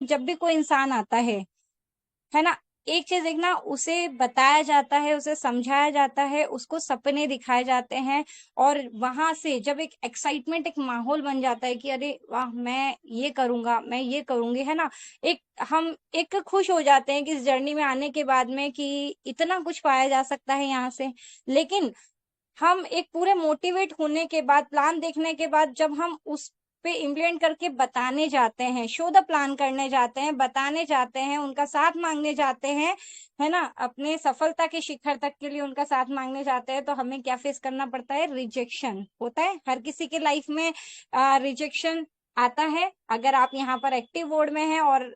जब भी कोई इंसान आता है ना, एक चीज देखना, उसे बताया जाता है, उसे समझाया जाता है, उसको सपने दिखाए जाते हैं, और वहां से जब एक एक्साइटमेंट, एक माहौल बन जाता है कि अरे वाह, मैं ये करूंगा, मैं ये करूंगी, है ना, एक हम एक खुश हो जाते हैं कि इस जर्नी में आने के बाद में कि इतना कुछ पाया जा सकता है यहाँ से। लेकिन हम एक पूरे मोटिवेट होने के बाद, प्लान देखने के बाद, जब हम उस पे इम्प्लीमेंट करके बताने जाते हैं, शो द प्लान करने जाते हैं, बताने जाते हैं, उनका साथ मांगने जाते हैं, है ना, अपने सफलता के शिखर तक के लिए उनका साथ मांगने जाते हैं, तो हमें क्या फेस करना पड़ता है? रिजेक्शन होता है। हर किसी के लाइफ में रिजेक्शन आता है। अगर आप यहाँ पर एक्टिव मोड में हैं और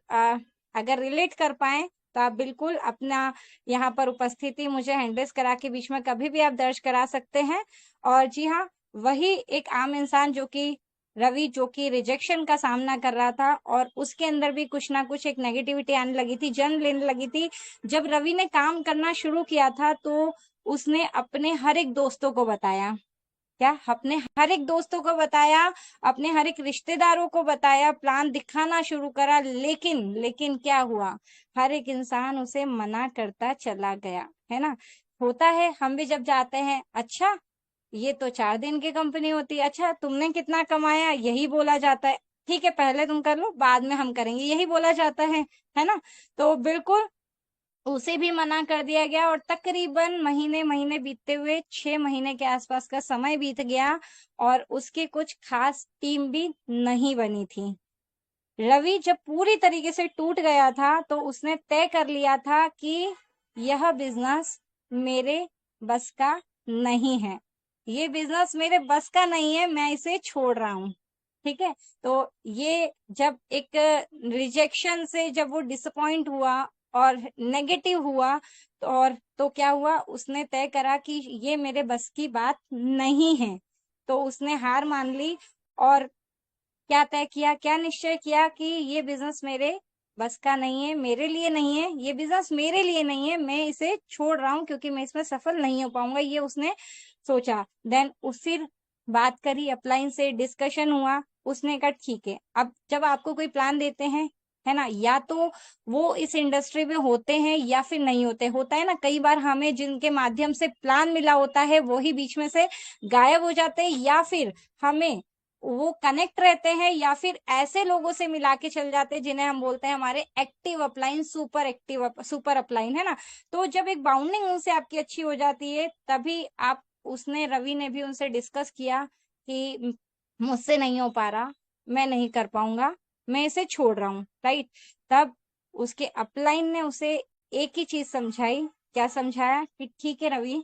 अगर रिलेट कर पाए, तो आप बिल्कुल अपना यहाँ पर उपस्थिति मुझे हैंडल्स करा के बीच में कभी भी आप दर्ज करा सकते हैं। और जी हाँ, वही एक आम इंसान जो कि रवि, जो कि रिजेक्शन का सामना कर रहा था, और उसके अंदर भी कुछ ना कुछ एक नेगेटिविटी आने लगी थी, जन्म लेने लगी थी। जब रवि ने काम करना शुरू किया था, तो उसने अपने हर एक दोस्तों को बताया, क्या अपने हर एक दोस्तों को बताया, अपने हर एक रिश्तेदारों को बताया, प्लान दिखाना शुरू करा, लेकिन लेकिन क्या हुआ? हर एक इंसान उसे मना करता चला गया, है ना। होता है, हम भी जब जाते हैं, अच्छा ये तो 4 दिन की कंपनी होती है, अच्छा तुमने कितना कमाया, यही बोला जाता है। ठीक है, पहले तुम कर लो, बाद में हम करेंगे, यही बोला जाता है ना। तो बिल्कुल उसे भी मना कर दिया गया, और तकरीबन महीने महीने बीतते हुए 6 महीने के आसपास का समय बीत गया, और उसकी कुछ खास टीम भी नहीं बनी थी। रवि जब पूरी तरीके से टूट गया था, तो उसने तय कर लिया था कि यह बिजनेस मेरे बस का नहीं है, ये बिजनेस मेरे बस का नहीं है, मैं इसे छोड़ रहा हूँ। ठीक है, तो ये जब एक रिजेक्शन से जब वो डिसअपॉइंट हुआ और नेगेटिव हुआ, तो और तो क्या हुआ, उसने तय करा कि ये मेरे बस की बात नहीं है, तो उसने हार मान ली। और क्या तय किया, क्या निश्चय किया कि ये बिजनेस मेरे बस का नहीं है, मेरे लिए नहीं है, ये बिजनेस मेरे लिए नहीं है, मैं इसे छोड़ रहा हूँ क्योंकि मैं इसमें सफल नहीं हो पाऊंगा, ये उसने सोचा। देन उसी बात करी, अपलाइन से डिस्कशन हुआ, उसने कहा ठीक है। अब जब आपको कोई प्लान देते हैं, है ना, या तो वो इस इंडस्ट्री में होते हैं या फिर नहीं होते। होता है ना, कई बार हमें जिनके माध्यम से प्लान मिला होता है वो ही बीच में से गायब हो जाते हैं, या फिर हमें वो कनेक्ट रहते हैं, या फिर ऐसे लोगों से मिला के चल जाते हैं जिन्हें हम बोलते हैं हमारे एक्टिव अपलाइन, सुपर अपलाइन, है ना। तो जब एक बाउंडिंग उनसे आपकी अच्छी हो जाती है, तभी आप, उसने, रवि ने भी उनसे डिस्कस किया कि मुझसे नहीं हो पा रहा, मैं नहीं कर पाऊंगा, मैं इसे छोड़ रहा हूँ, राइट। तब उसके अपलाइन ने उसे एक ही चीज समझाई। क्या समझाया? कि ठीक है रवि,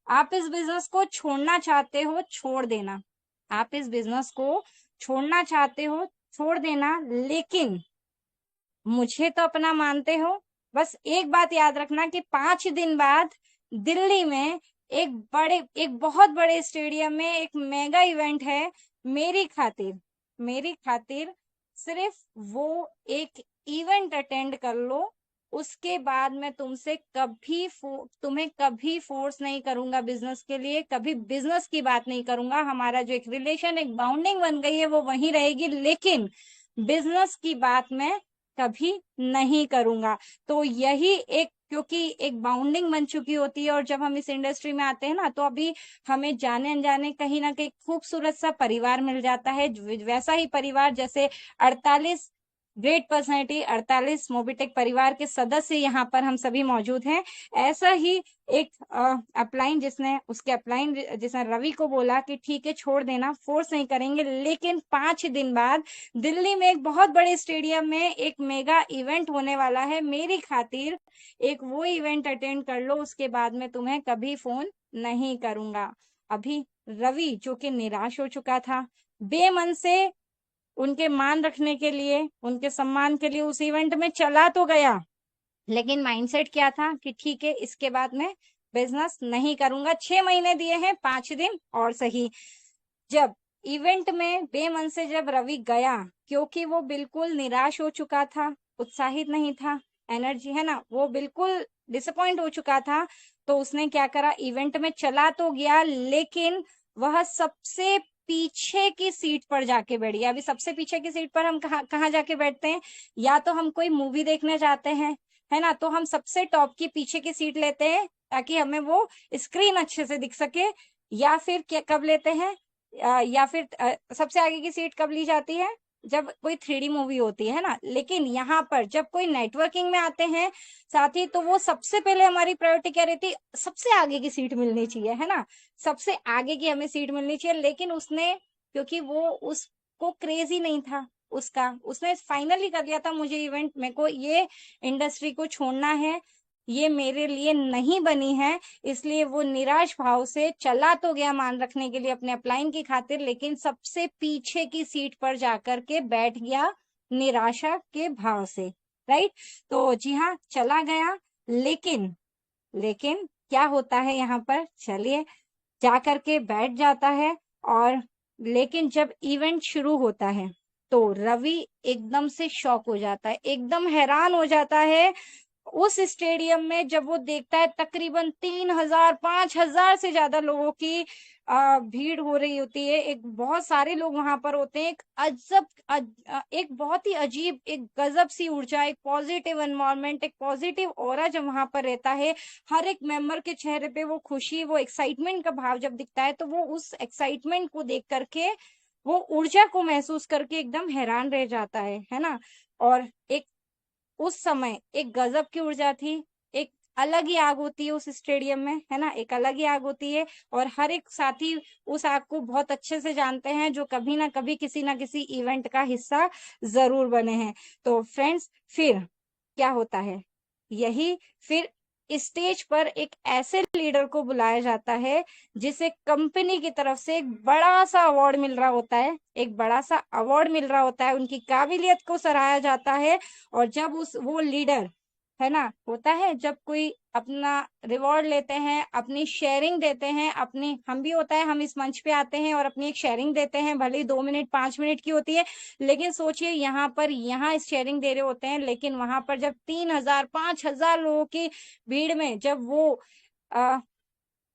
आप इस बिजनेस को छोड़ना चाहते हो, छोड़ देना। आप इस बिजनेस को छोड़ना चाहते हो, छोड़ देना, लेकिन मुझे तो अपना मानते हो। बस एक बात याद रखना कि 5 दिन बाद दिल्ली में एक बहुत बड़े स्टेडियम में एक मेगा इवेंट है, मेरी खातिर, मेरी खातिर। सिर्फ वो एक इवेंट अटेंड कर लो, उसके बाद मैं तुम्हें कभी फोर्स नहीं करूंगा बिजनेस के लिए, कभी बिजनेस की बात नहीं करूंगा। हमारा जो एक रिलेशन, एक बाउंडिंग बन गई है, वो वहीं रहेगी, लेकिन बिजनेस की बात मैं कभी नहीं करूंगा। तो यही एक, क्योंकि एक बाउंडिंग बन चुकी होती है, और जब हम इस इंडस्ट्री में आते हैं ना, तो अभी हमें जाने अनजाने कहीं ना कहीं खूबसूरत सा परिवार मिल जाता है, वैसा ही परिवार जैसे 48 ग्रेट पर्सनैलिटी, 48 मोबिटेक परिवार के सदस्य यहाँ पर हम सभी मौजूद हैं। ऐसा ही एक अपलाइन, जिसने रवि को बोला कि ठीक है छोड़ देना, फोर्स नहीं करेंगे, लेकिन 5 दिन बाद दिल्ली में एक बहुत बड़े स्टेडियम में एक मेगा इवेंट होने वाला है, मेरी खातिर एक वो इवेंट अटेंड कर लो, उसके बाद में तुम्हें कभी फोन नहीं करूंगा। अभी रवि, जो कि निराश हो चुका था, बेमन से उनके मान रखने के लिए, उनके सम्मान के लिए उस इवेंट में चला तो गया, लेकिन माइंडसेट क्या था कि ठीक है, इसके बाद मैं बिजनेस नहीं करूंगा। 6 महीने दिए हैं, 5 दिन और सही। जब इवेंट में बेमन से जब रवि गया, क्योंकि वो बिल्कुल निराश हो चुका था, उत्साहित नहीं था, एनर्जी, है ना, वो बिल्कुल डिसअपॉइंट हो चुका था, तो उसने क्या करा, इवेंट में चला तो गया, लेकिन वह सबसे पीछे की सीट पर जाके बैठ गया। अभी सबसे पीछे की सीट पर हम कहाँ कहाँ जाके बैठते हैं? या तो हम कोई मूवी देखने जाते हैं, है ना, तो हम सबसे टॉप की पीछे की सीट लेते हैं ताकि हमें वो स्क्रीन अच्छे से दिख सके। या फिर क्या कब लेते हैं? या फिर सबसे आगे की सीट कब ली जाती है? जब कोई 3D मूवी होती है ना। लेकिन यहाँ पर जब कोई नेटवर्किंग में आते हैं साथी, तो वो सबसे पहले हमारी प्रायोरिटी क्या रहती? सबसे आगे की सीट मिलनी चाहिए, है ना, सबसे आगे की हमें सीट मिलनी चाहिए। लेकिन उसने, क्योंकि वो उसको क्रेज ही नहीं था उसका, उसने फाइनली कर लिया था मुझे इवेंट, मेरे को ये इंडस्ट्री को छोड़ना है, ये मेरे लिए नहीं बनी है, इसलिए वो निराश भाव से चला तो गया मान रखने के लिए अपने अपलाइन की खातिर, लेकिन सबसे पीछे की सीट पर जाकर के बैठ गया निराशा के भाव से। राइट? तो जी हाँ, चला गया। लेकिन लेकिन क्या होता है यहाँ पर? चलिए, जाकर के बैठ जाता है। और लेकिन जब इवेंट शुरू होता है तो रवि एकदम से शॉक हो जाता है, एकदम हैरान हो जाता है उस स्टेडियम में जब वो देखता है तकरीबन 3,000 5,000 से ज्यादा लोगों की भीड़ हो रही होती है। एक बहुत सारे लोग वहां पर होते हैं। एक एक बहुत ही अजीब, एक गजब सी ऊर्जा, एक पॉजिटिव एनवायरनमेंट, एक पॉजिटिव ऑरा जब वहां पर रहता है, हर एक मेंबर के चेहरे पे वो खुशी, वो एक्साइटमेंट का भाव जब दिखता है, तो वो उस एक्साइटमेंट को देख करके, वो ऊर्जा को महसूस करके एकदम हैरान रह जाता है ना। और एक उस समय एक गजब की ऊर्जा थी, एक अलग ही आग होती है उस स्टेडियम में, है ना, एक अलग ही आग होती है। और हर एक साथी उस आग को बहुत अच्छे से जानते हैं, जो कभी ना कभी किसी ना किसी इवेंट का हिस्सा जरूर बने हैं। तो फ्रेंड्स, फिर क्या होता है? यही फिर स्टेज पर एक ऐसे लीडर को बुलाया जाता है जिसे कंपनी की तरफ से एक बड़ा सा अवार्ड मिल रहा होता है, एक बड़ा सा अवार्ड मिल रहा होता है, उनकी काबिलियत को सराहा जाता है। और जब वो लीडर, है ना, होता है जब कोई अपना रिवॉर्ड लेते हैं, अपनी शेयरिंग देते हैं, अपनी, हम भी होता है, हम इस मंच पे आते हैं और अपनी एक शेयरिंग देते हैं, भले ही 2 मिनट 5 मिनट की होती है, लेकिन सोचिए यहाँ पर, यहाँ शेयरिंग दे रहे होते हैं, लेकिन वहां पर जब 3,000 5,000 लोगों की भीड़ में जब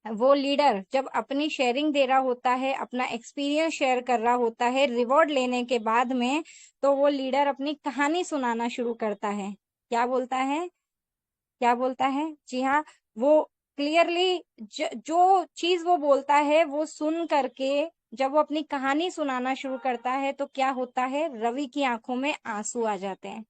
वो लीडर जब अपनी शेयरिंग दे रहा होता है, अपना एक्सपीरियंस शेयर कर रहा होता है रिवॉर्ड लेने के बाद में, तो वो लीडर अपनी कहानी सुनाना शुरू करता है। क्या बोलता है? क्या बोलता है? जी हाँ, वो क्लियरली जो चीज वो बोलता है वो सुन करके जब वो अपनी कहानी सुनाना शुरू करता है, तो क्या होता है? रवि की आंखों में आंसू आ जाते हैं।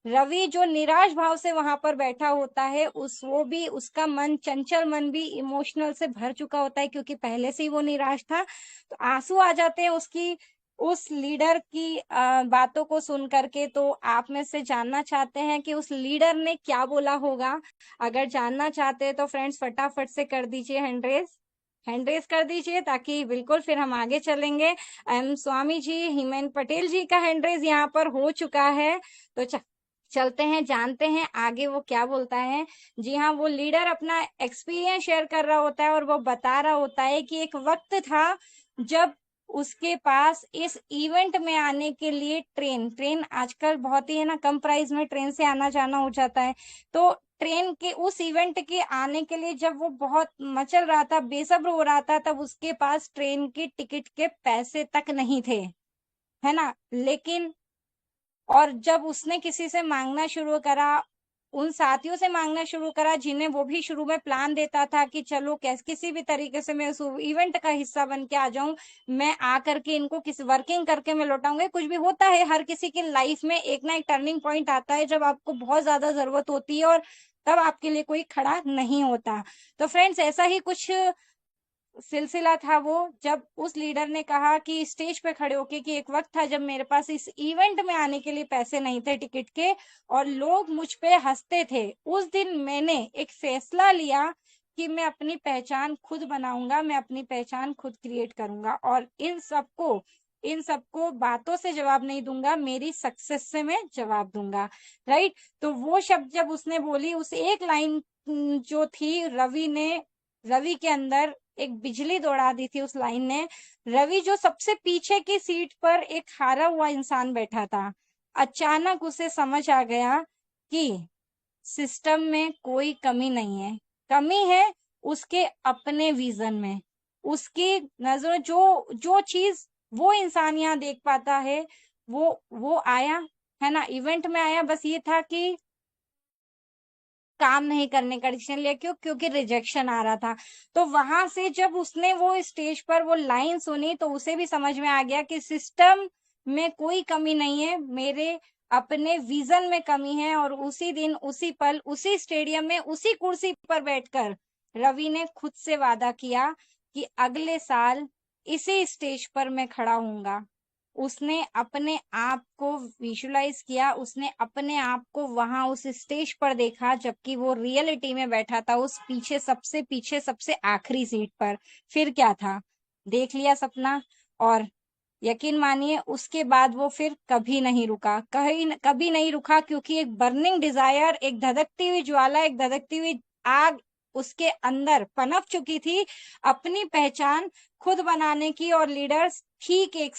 रवि जो निराश भाव से वहां पर बैठा होता है, वो भी, उसका मन, चंचल मन भी इमोशनल से भर चुका होता है, क्योंकि पहले से ही वो निराश था। तो आंसू आ जाते हैं उसकी, उस लीडर की बातों को सुन करके। तो आप में से जानना चाहते हैं कि उस लीडर ने क्या बोला होगा? अगर जानना चाहते हैं तो फ्रेंड्स फटाफट से कर दीजिए हैंड रेस, हैंड रेस कर दीजिए, ताकि बिल्कुल फिर हम आगे चलेंगे। एम स्वामी जी, हिमेन पटेल जी का हैंड रेस यहाँ पर हो चुका है। तो चलते हैं, जानते हैं आगे वो क्या बोलता है। जी हाँ, वो लीडर अपना एक्सपीरियंस शेयर कर रहा होता है और वो बता रहा होता है कि एक वक्त था जब उसके पास इस इवेंट में आने के लिए ट्रेन ट्रेन आजकल बहुत ही, है ना, कम प्राइस में ट्रेन से आना जाना हो जाता है। तो ट्रेन के उस इवेंट के आने के लिए जब वो बहुत मचल रहा था, बेसब्र हो रहा था, तब उसके पास ट्रेन की टिकट के पैसे तक नहीं थे, है ना। लेकिन और जब उसने किसी से मांगना शुरू करा, उन साथियों से मांगना शुरू करा जिन्हें वो भी शुरू में प्लान देता था कि चलो कैसे किसी भी तरीके से मैं उस इवेंट का हिस्सा बन के आ जाऊं, मैं आ करके इनको किसी वर्किंग करके मैं लौटाऊंगा। कुछ भी होता है, हर किसी की लाइफ में एक ना एक टर्निंग पॉइंट आता है जब आपको बहुत ज्यादा जरूरत होती है और तब आपके लिए कोई खड़ा नहीं होता। तो फ्रेंड्स, ऐसा ही कुछ सिलसिला था वो, जब उस लीडर ने कहा कि स्टेज पे खड़े होके कि एक वक्त था जब मेरे पास इस इवेंट में आने के लिए पैसे नहीं थे टिकट के, और लोग मुझ पे हंसते थे। उस दिन मैंने एक फैसला लिया कि मैं अपनी पहचान खुद बनाऊंगा, मैं अपनी पहचान खुद क्रिएट करूंगा, और इन सबको बातों से जवाब नहीं दूंगा, मेरी सक्सेस से मैं जवाब दूंगा। राइट? तो वो शब्द जब उसने बोली, उस एक लाइन जो थी, रवि के अंदर एक बिजली दौड़ा दी थी उस लाइन ने। रवि जो सबसे पीछे की सीट पर एक हारा हुआ इंसान बैठा था, अचानक उसे समझ आ गया कि सिस्टम में कोई कमी नहीं है, कमी है उसके अपने विजन में। उसकी नजर जो जो चीज वो इंसान यहाँ देख पाता है। वो आया, है ना, इवेंट में आया, बस ये था कि काम नहीं करने का डिसीजन लिया। क्यों? क्योंकि रिजेक्शन आ रहा था। तो वहां से जब उसने वो स्टेज पर वो लाइन सुनी तो उसे भी समझ में आ गया कि सिस्टम में कोई कमी नहीं है, मेरे अपने विजन में कमी है। और उसी दिन, उसी पल, उसी स्टेडियम में, उसी कुर्सी पर बैठकर रवि ने खुद से वादा किया कि अगले साल इसी स्टेज पर मैं खड़ा हूंगा। उसने अपने आप को विजुलाइज किया, उसने अपने आप को वहां उस स्टेज पर देखा, जबकि वो रियलिटी में बैठा था उस पीछे सबसे आखिरी सीट पर। फिर क्या था, देख लिया सपना। और यकीन मानिए उसके बाद वो फिर कभी नहीं रुका, कभी नहीं रुका, क्योंकि एक बर्निंग डिजायर, एक धधकती हुई ज्वाला, एक धधकती हुई आग उसके अंदर पनप चुकी थी, अपनी पहचान खुद बनाने की। और लीडर्स, ठीक एक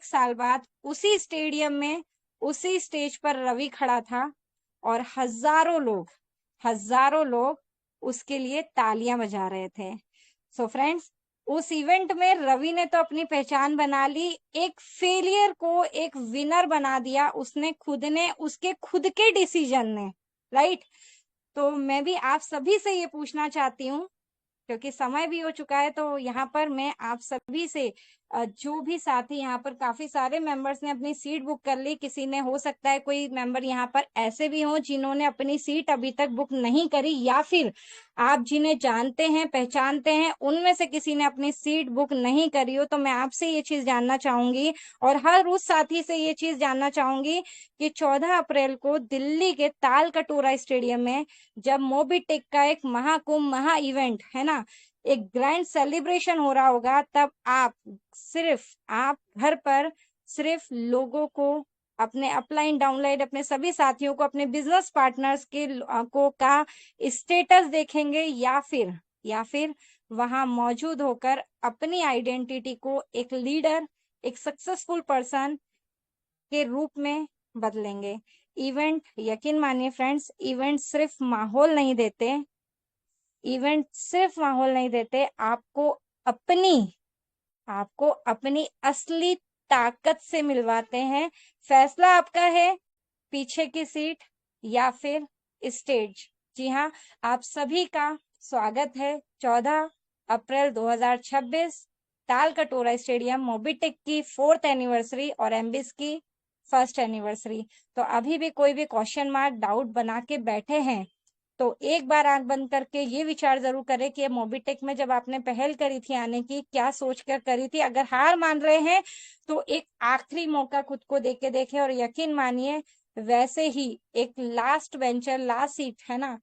साल बाद उसी स्टेडियम में, उसी स्टेज पर रवि खड़ा था और हजारों लोग उसके लिए तालियां बजा रहे थे। सो फ्रेंड्स, उस इवेंट में रवि ने तो अपनी पहचान बना ली, एक फेलियर को एक विनर बना दिया उसने खुद ने, उसके खुद के डिसीजन ने, राइट। तो मैं भी आप सभी से ये पूछना चाहती हूँ, क्योंकि समय भी हो चुका है, तो यहाँ पर मैं आप सभी से, जो भी साथी, यहाँ पर काफी सारे मेंबर्स ने अपनी सीट बुक कर ली, किसी ने, हो सकता है कोई मेंबर यहाँ पर ऐसे भी हो जिन्होंने अपनी सीट अभी तक बुक नहीं करी, या फिर आप जिन्हें जानते हैं, पहचानते हैं, उनमें से किसी ने अपनी सीट बुक नहीं करी हो, तो मैं आपसे ये चीज जानना चाहूंगी और हर उस साथी से ये चीज जानना चाहूंगी कि 14 अप्रैल को दिल्ली के ताल कटोरा स्टेडियम में जब मोबी टेक का एक महाकुंभ, महा इवेंट, है ना, एक ग्रैंड सेलिब्रेशन हो रहा होगा, तब आप घर पर सिर्फ लोगों को, अपने अपलाइन डाउनलाइन, अपने सभी साथियों को, अपने बिजनेस पार्टनर्स के को का स्टेटस देखेंगे, या फिर वहां मौजूद होकर अपनी आइडेंटिटी को एक लीडर, एक सक्सेसफुल पर्सन के रूप में बदलेंगे। इवेंट, यकीन मानिए फ्रेंड्स, इवेंट सिर्फ माहौल नहीं देते, आपको अपनी असली ताकत से मिलवाते हैं। फैसला आपका है, पीछे की सीट या फिर स्टेज। जी हाँ, आप सभी का स्वागत है 14 अप्रैल 2026 ताल कटोरा स्टेडियम, मोबीटेक की 4th एनिवर्सरी और एमबीस की 1st एनिवर्सरी। तो अभी भी कोई भी क्वेश्चन मार्क, डाउट बना के बैठे हैं तो एक बार आंख बंद करके ये विचार जरूर करें कि मोबीटेक में जब आपने पहल करी थी आने की, क्या सोचकर करी थी। अगर हार मान रहे हैं तो एक आखिरी मौका खुद को देके देखें, और यकीन मानिए वैसे ही एक लास्ट वेंचर, लास्ट सीट, है ना,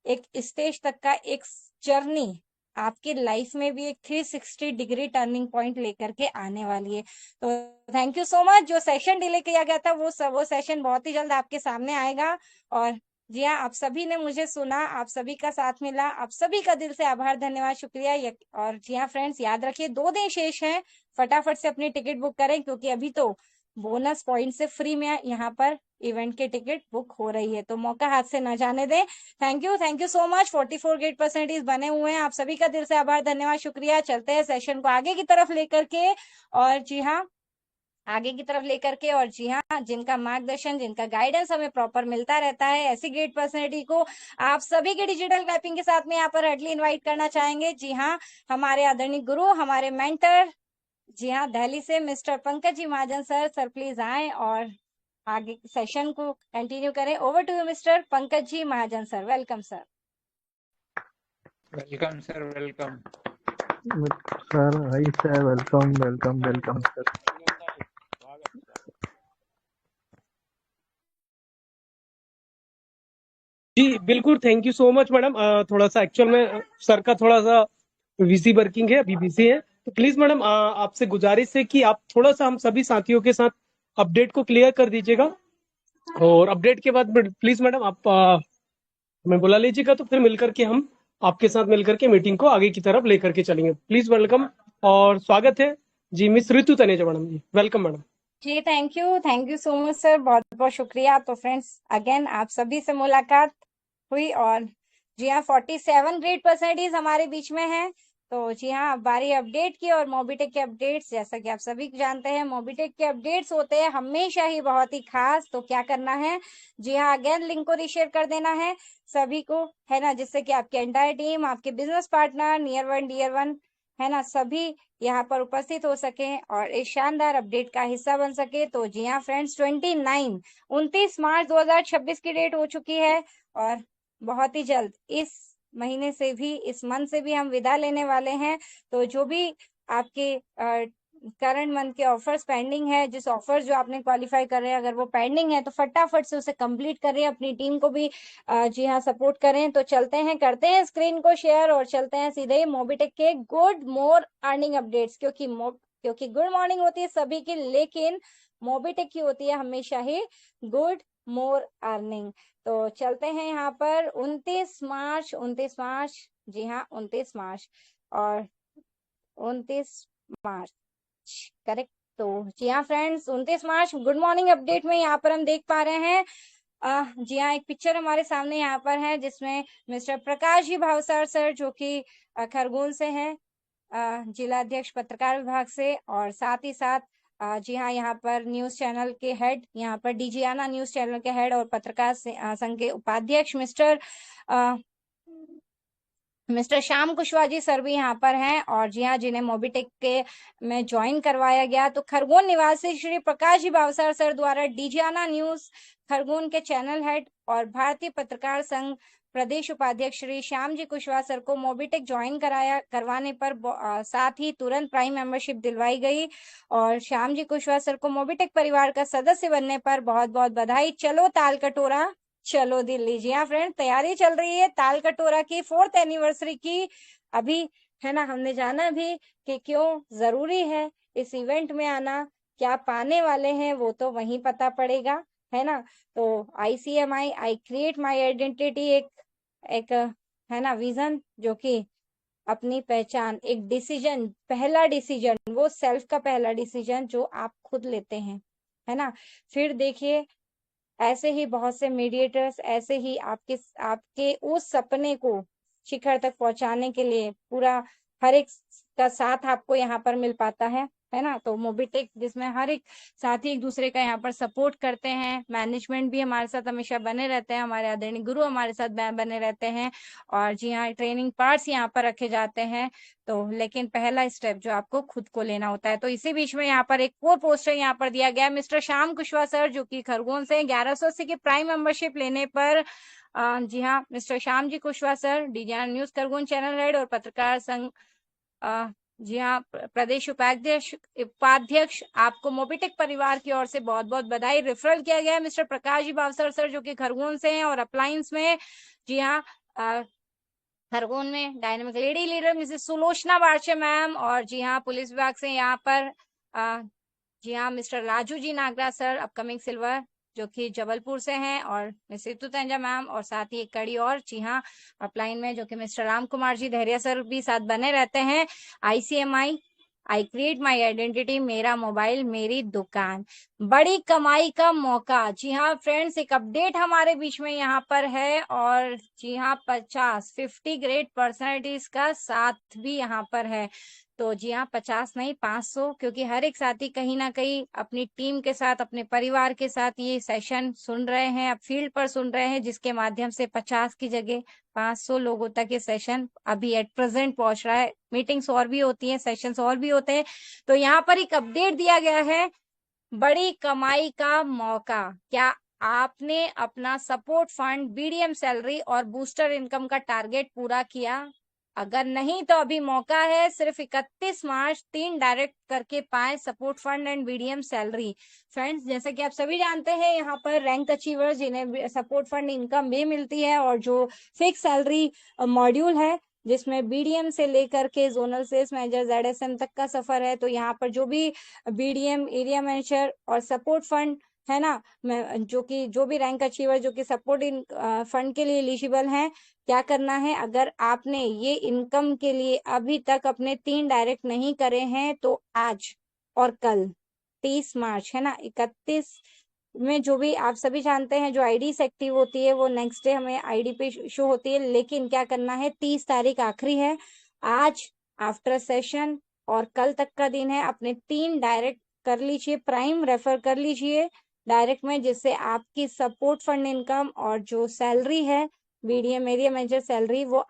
एक स्टेज तक का एक जर्नी आपकी लाइफ में भी एक 360 डिग्री टर्निंग पॉइंट लेकर के आने वाली है। तो थैंक यू सो मच। जो सेशन डिले किया गया था वो सेशन बहुत ही जल्द आपके सामने आएगा। और जी हाँ, आप सभी ने मुझे सुना, आप सभी का साथ मिला, आप सभी का दिल से आभार, धन्यवाद, शुक्रिया। और जी हाँ फ्रेंड्स, याद रखिए 2 दिन शेष हैं, फटाफट से अपनी टिकट बुक करें, क्योंकि अभी तो बोनस पॉइंट से फ्री में यहाँ पर इवेंट की टिकट बुक हो रही है, तो मौका हाथ से न जाने दें। Thank you so much. 44 gate percentage बने हुए हैं, आप सभी का दिल से आभार, धन्यवाद, शुक्रिया। चलते हैं सेशन को आगे की तरफ लेकर के, और जी हाँ, और जी हाँ, जिनका मार्गदर्शन, जिनका गाइडेंस हमें प्रॉपर मिलता रहता है, ऐसी ग्रेट पर्सनैलिटी को आप सभी के डिजिटल क्लैपिंग के साथ में यहाँ पर हर्टली इनवाइट करना चाहेंगे। जी हाँ, हमारे आदरणीय गुरु, हमारे मेंटर, जी हाँ, दिल्ली से mister Pankaj ji Mahajan sir. Sir please आए और आगे सेशन को कंटिन्यू करें। Over to you mister Pankaj ji Mahajan sir, welcome sir. Welcome sir, welcome sir. Hi sir, welcome sir. जी बिल्कुल, thank you so much madam. थोड़ा सा एक्चुअल में सर का थोड़ा सा बिजी वर्किंग है, अभी बिजी है, तो प्लीज मैडम आपसे गुजारिश है कि आप थोड़ा सा हम सभी साथियों के साथ अपडेट को क्लियर कर दीजिएगा, और अपडेट के बाद प्लीज मैडम आप हमें बुला लीजिएगा, तो फिर मिलकर के हम आपके साथ मिलकर के मीटिंग को आगे की तरफ लेकर के चलेंगे। प्लीज वेलकम और स्वागत है जी miss Ritu Taneja madam ji, welcome madam ji. Thank you so much sir, बहुत बहुत शुक्रिया। तो फ्रेंड्स, अगेन आप सभी से मुलाकात हुई, और जी हाँ, 47 ग्रेट पर्सनैलिटीज हमारे बीच में है। तो जी हाँ, बारी अपडेट की और मोबिटेक के अपडेट्स, जैसा कि आप सभी जानते हैं मोबिटेक के अपडेट्स होते हैं हमेशा ही बहुत ही खास। तो क्या करना है, जी हाँ, अगेन लिंक को रीशेयर कर देना है सभी को, है ना, जिससे कि आपकी एंटायर टीम, आपके business partner, near one dear one, है ना, सभी यहाँ पर उपस्थित हो सके और इस शानदार अपडेट का हिस्सा बन सके। तो जी हाँ फ्रेंड्स, 29 मार्च 2026 की डेट हो चुकी है और बहुत ही जल्द इस महीने से भी, इस मंथ से भी हम विदा लेने वाले हैं। तो जो भी आपके करंट मंथ के ऑफर्स पेंडिंग है, जिस ऑफर जो आपने क्वालिफाई कर रहे हैं, अगर वो पेंडिंग है तो फटाफट से उसे कंप्लीट करें, अपनी टीम को भी जी हाँ सपोर्ट करें। तो चलते हैं, करते हैं स्क्रीन को शेयर और चलते हैं सीधे ही मोबिटेक के गुड मोर अर्निंग अपडेट्स, क्योंकि गुड मॉर्निंग होती है सभी की, लेकिन मोबिटेक की होती है हमेशा ही गुड मोर अर्निंग। तो चलते हैं यहाँ पर 29 मार्च, जी हाँ 29 मार्च और 29 मार्च, करेक्ट। तो जी हाँ फ्रेंड्स, 29 मार्च गुड मॉर्निंग अपडेट में यहाँ पर हम देख पा रहे हैं जी हाँ, एक पिक्चर हमारे सामने यहाँ पर है जिसमें मिस्टर प्रकाश जी भावसार सर, जो कि खरगोन से हैं, जिला अध्यक्ष पत्रकार विभाग से, और साथ ही साथ जी हाँ, यहाँ पर न्यूज चैनल के हेड, यहाँ पर डीजीआना न्यूज चैनल के हेड और पत्रकार संघ के उपाध्यक्ष मिस्टर श्याम कुशवाहा जी सर भी यहाँ पर हैं, और जी हाँ, जिन्हें मोबिटेक के में ज्वाइन करवाया गया। तो खरगोन निवासी श्री प्रकाश जी भावसार सर द्वारा डीजीआना न्यूज खरगोन के चैनल हेड और भारतीय पत्रकार संघ प्रदेश उपाध्यक्ष श्री श्याम जी कुशवाहा सर को मोबिटेक ज्वाइन करवाने पर साथ ही तुरंत प्राइम मेंबरशिप दिलवाई गई और श्याम जी कुशवाहा सर को मोबिटेक परिवार का सदस्य बनने पर बहुत बहुत बधाई। चलो ताल कटोरा चलो दिल्ली। जी हाँ फ्रेंड, तैयारी चल रही है ताल कटोरा की 4th एनिवर्सरी की अभी, है ना। हमने जाना भी कि क्यों जरूरी है इस इवेंट में आना, क्या पाने वाले हैं वो तो वहीं पता पड़ेगा, है ना। तो ICMI, I create my identity, एक है ना विजन, जो कि अपनी पहचान, एक डिसीजन, पहला डिसीजन, वो सेल्फ का पहला डिसीजन जो आप खुद लेते हैं, है ना। फिर देखिए, ऐसे ही बहुत से मीडिएटर्स, ऐसे ही आपके आपके उस सपने को शिखर तक पहुंचाने के लिए पूरा हर एक का साथ आपको यहाँ पर मिल पाता है ना। तो मोबिटेक, जिसमें हर एक साथी एक दूसरे का यहाँ पर सपोर्ट करते हैं, मैनेजमेंट भी हमारे साथ हमेशा बने रहते हैं, हमारे आदरणीय गुरु हमारे साथ बने रहते हैं, और जी हाँ, ट्रेनिंग पार्ट्स यहाँ पर रखे जाते हैं। तो लेकिन पहला स्टेप जो आपको खुद को लेना होता है। तो इसी बीच में यहाँ पर एक और पोस्टर यहाँ पर दिया गया है, मिस्टर श्याम कुशवाहा सर, जो कि खरगोन से 1180 की प्राइम मेंबरशिप लेने पर जी हाँ, mister Shyam ji Kushwaha sir, DGR news Khargone channel head और पत्रकार संघ जी हाँ प्रदेश उपाध्यक्ष, आपको मोबिटेक परिवार की ओर से बहुत बहुत बधाई। रेफरल किया गया है मिस्टर प्रकाश जी भावसर सर, जो कि खरगोन से हैं, और अप्लायंस में जी हाँ खरगोन में dynamic lady leader Mrs Sulochana Barche ma'am, और जी हाँ पुलिस विभाग से यहाँ पर जी हाँ मिस्टर राजू जी नागरा सर, अपकमिंग सिल्वर, जो कि जबलपुर से हैं, और मिस रितु तंजा मैम, और साथ ही एक कड़ी और जी हाँ अपलाइन में, जो कि मिस्टर राम कुमार जी धैर्य सर भी साथ बने रहते हैं। ICMI, I create my identity, मेरा मोबाइल मेरी दुकान, बड़ी कमाई का मौका। जी हाँ फ्रेंड्स, एक अपडेट हमारे बीच में यहाँ पर है, और जी हाँ 50 ग्रेट पर्सनैलिटीज का साथ भी यहाँ पर है। तो जी हाँ 50 नहीं 500, क्योंकि हर एक साथी कहीं ना कहीं अपनी टीम के साथ, अपने परिवार के साथ ये सेशन सुन रहे हैं, अब फील्ड पर सुन रहे हैं, जिसके माध्यम से 50 की जगह 500 लोगों तक ये सेशन अभी एट प्रेजेंट पहुंच रहा है। मीटिंग्स और भी होती हैं, सेशंस और भी होते हैं। तो यहाँ पर एक अपडेट दिया गया है, बड़ी कमाई का मौका। क्या आपने अपना सपोर्ट फंड, BDM सैलरी और बूस्टर इनकम का टारगेट पूरा किया? अगर नहीं तो अभी मौका है, सिर्फ 31 मार्च 3 डायरेक्ट करके पाए support fund and BDM salary. Friends, जैसा कि आप सभी जानते हैं, यहाँ पर रैंक अचीवर्स जिन्हें सपोर्ट फंड इनकम भी मिलती है, और जो फिक्स सैलरी मॉड्यूल है, जिसमें BDM से लेकर के जोनल सेल्स मैनेजर ZSM तक का सफर है। तो यहाँ पर जो भी BDM, एरिया मैनेजर और सपोर्ट फंड, है ना, जो भी रैंक अचीवर जो कि सपोर्ट इन फंड के लिए एलिजिबल हैं, क्या करना है, अगर आपने ये इनकम के लिए अभी तक अपने 3 डायरेक्ट नहीं करे हैं, तो आज और कल 30 मार्च, है ना, 31 में, जो भी आप सभी जानते हैं, जो आईडी एक्टिव होती है वो नेक्स्ट डे हमें आईडी पे शो होती है, लेकिन क्या करना है, 30 तारीख आखिरी है। आज आफ्टर सेशन, और कल तक का दिन है। अपने 3 डायरेक्ट कर लीजिए, प्राइम रेफर कर लीजिए डायरेक्ट में, जिससे आपकी सपोर्ट फंड इनकम और जो सैलरी है बीडीएम एरिया मैनेजर सैलरी वो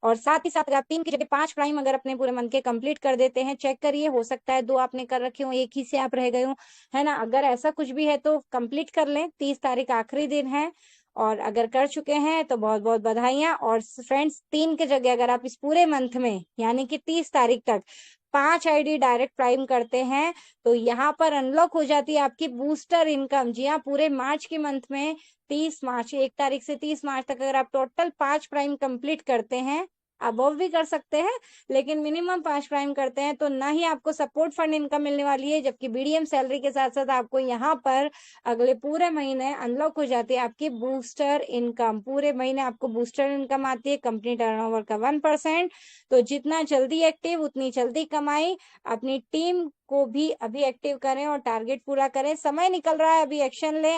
और साथ ही साथ अगर आप 3 की जगह 5 प्राइम अगर अपने पूरे मंथ के कंप्लीट कर देते हैं, चेक करिए, हो सकता है 2 आपने कर रखे हो, एक ही से आप रह गए हो, है ना। अगर ऐसा कुछ भी है तो कंप्लीट कर लें, 30 तारीख आखिरी दिन है। और अगर कर चुके हैं तो बहुत बहुत बधाइयां। और फ्रेंड्स 3 की जगह अगर आप इस पूरे मंथ में यानी कि 30 तारीख तक 5 आईडी डायरेक्ट प्राइम करते हैं तो यहाँ पर अनलॉक हो जाती है आपकी बूस्टर इनकम। जी हाँ, पूरे मार्च के मंथ में 30 मार्च 1 तारीख से 30 मार्च तक अगर आप टोटल 5 प्राइम कंप्लीट करते हैं, अबव भी कर सकते हैं लेकिन मिनिमम 5 प्राइम करते हैं, तो ना ही आपको सपोर्ट फंड इनकम मिलने वाली है, जबकि बीडीएम सैलरी के साथ साथ आपको यहाँ पर अगले पूरे महीने अनलॉक हो जाती है आपकी बूस्टर इनकम। पूरे महीने आपको बूस्टर इनकम आती है कंपनी टर्नओवर का 1%। तो जितना जल्दी एक्टिव उतनी जल्दी कमाई। अपनी टीम को भी अभी एक्टिव करें और टारगेट पूरा करें। समय निकल रहा है, अभी एक्शन लें,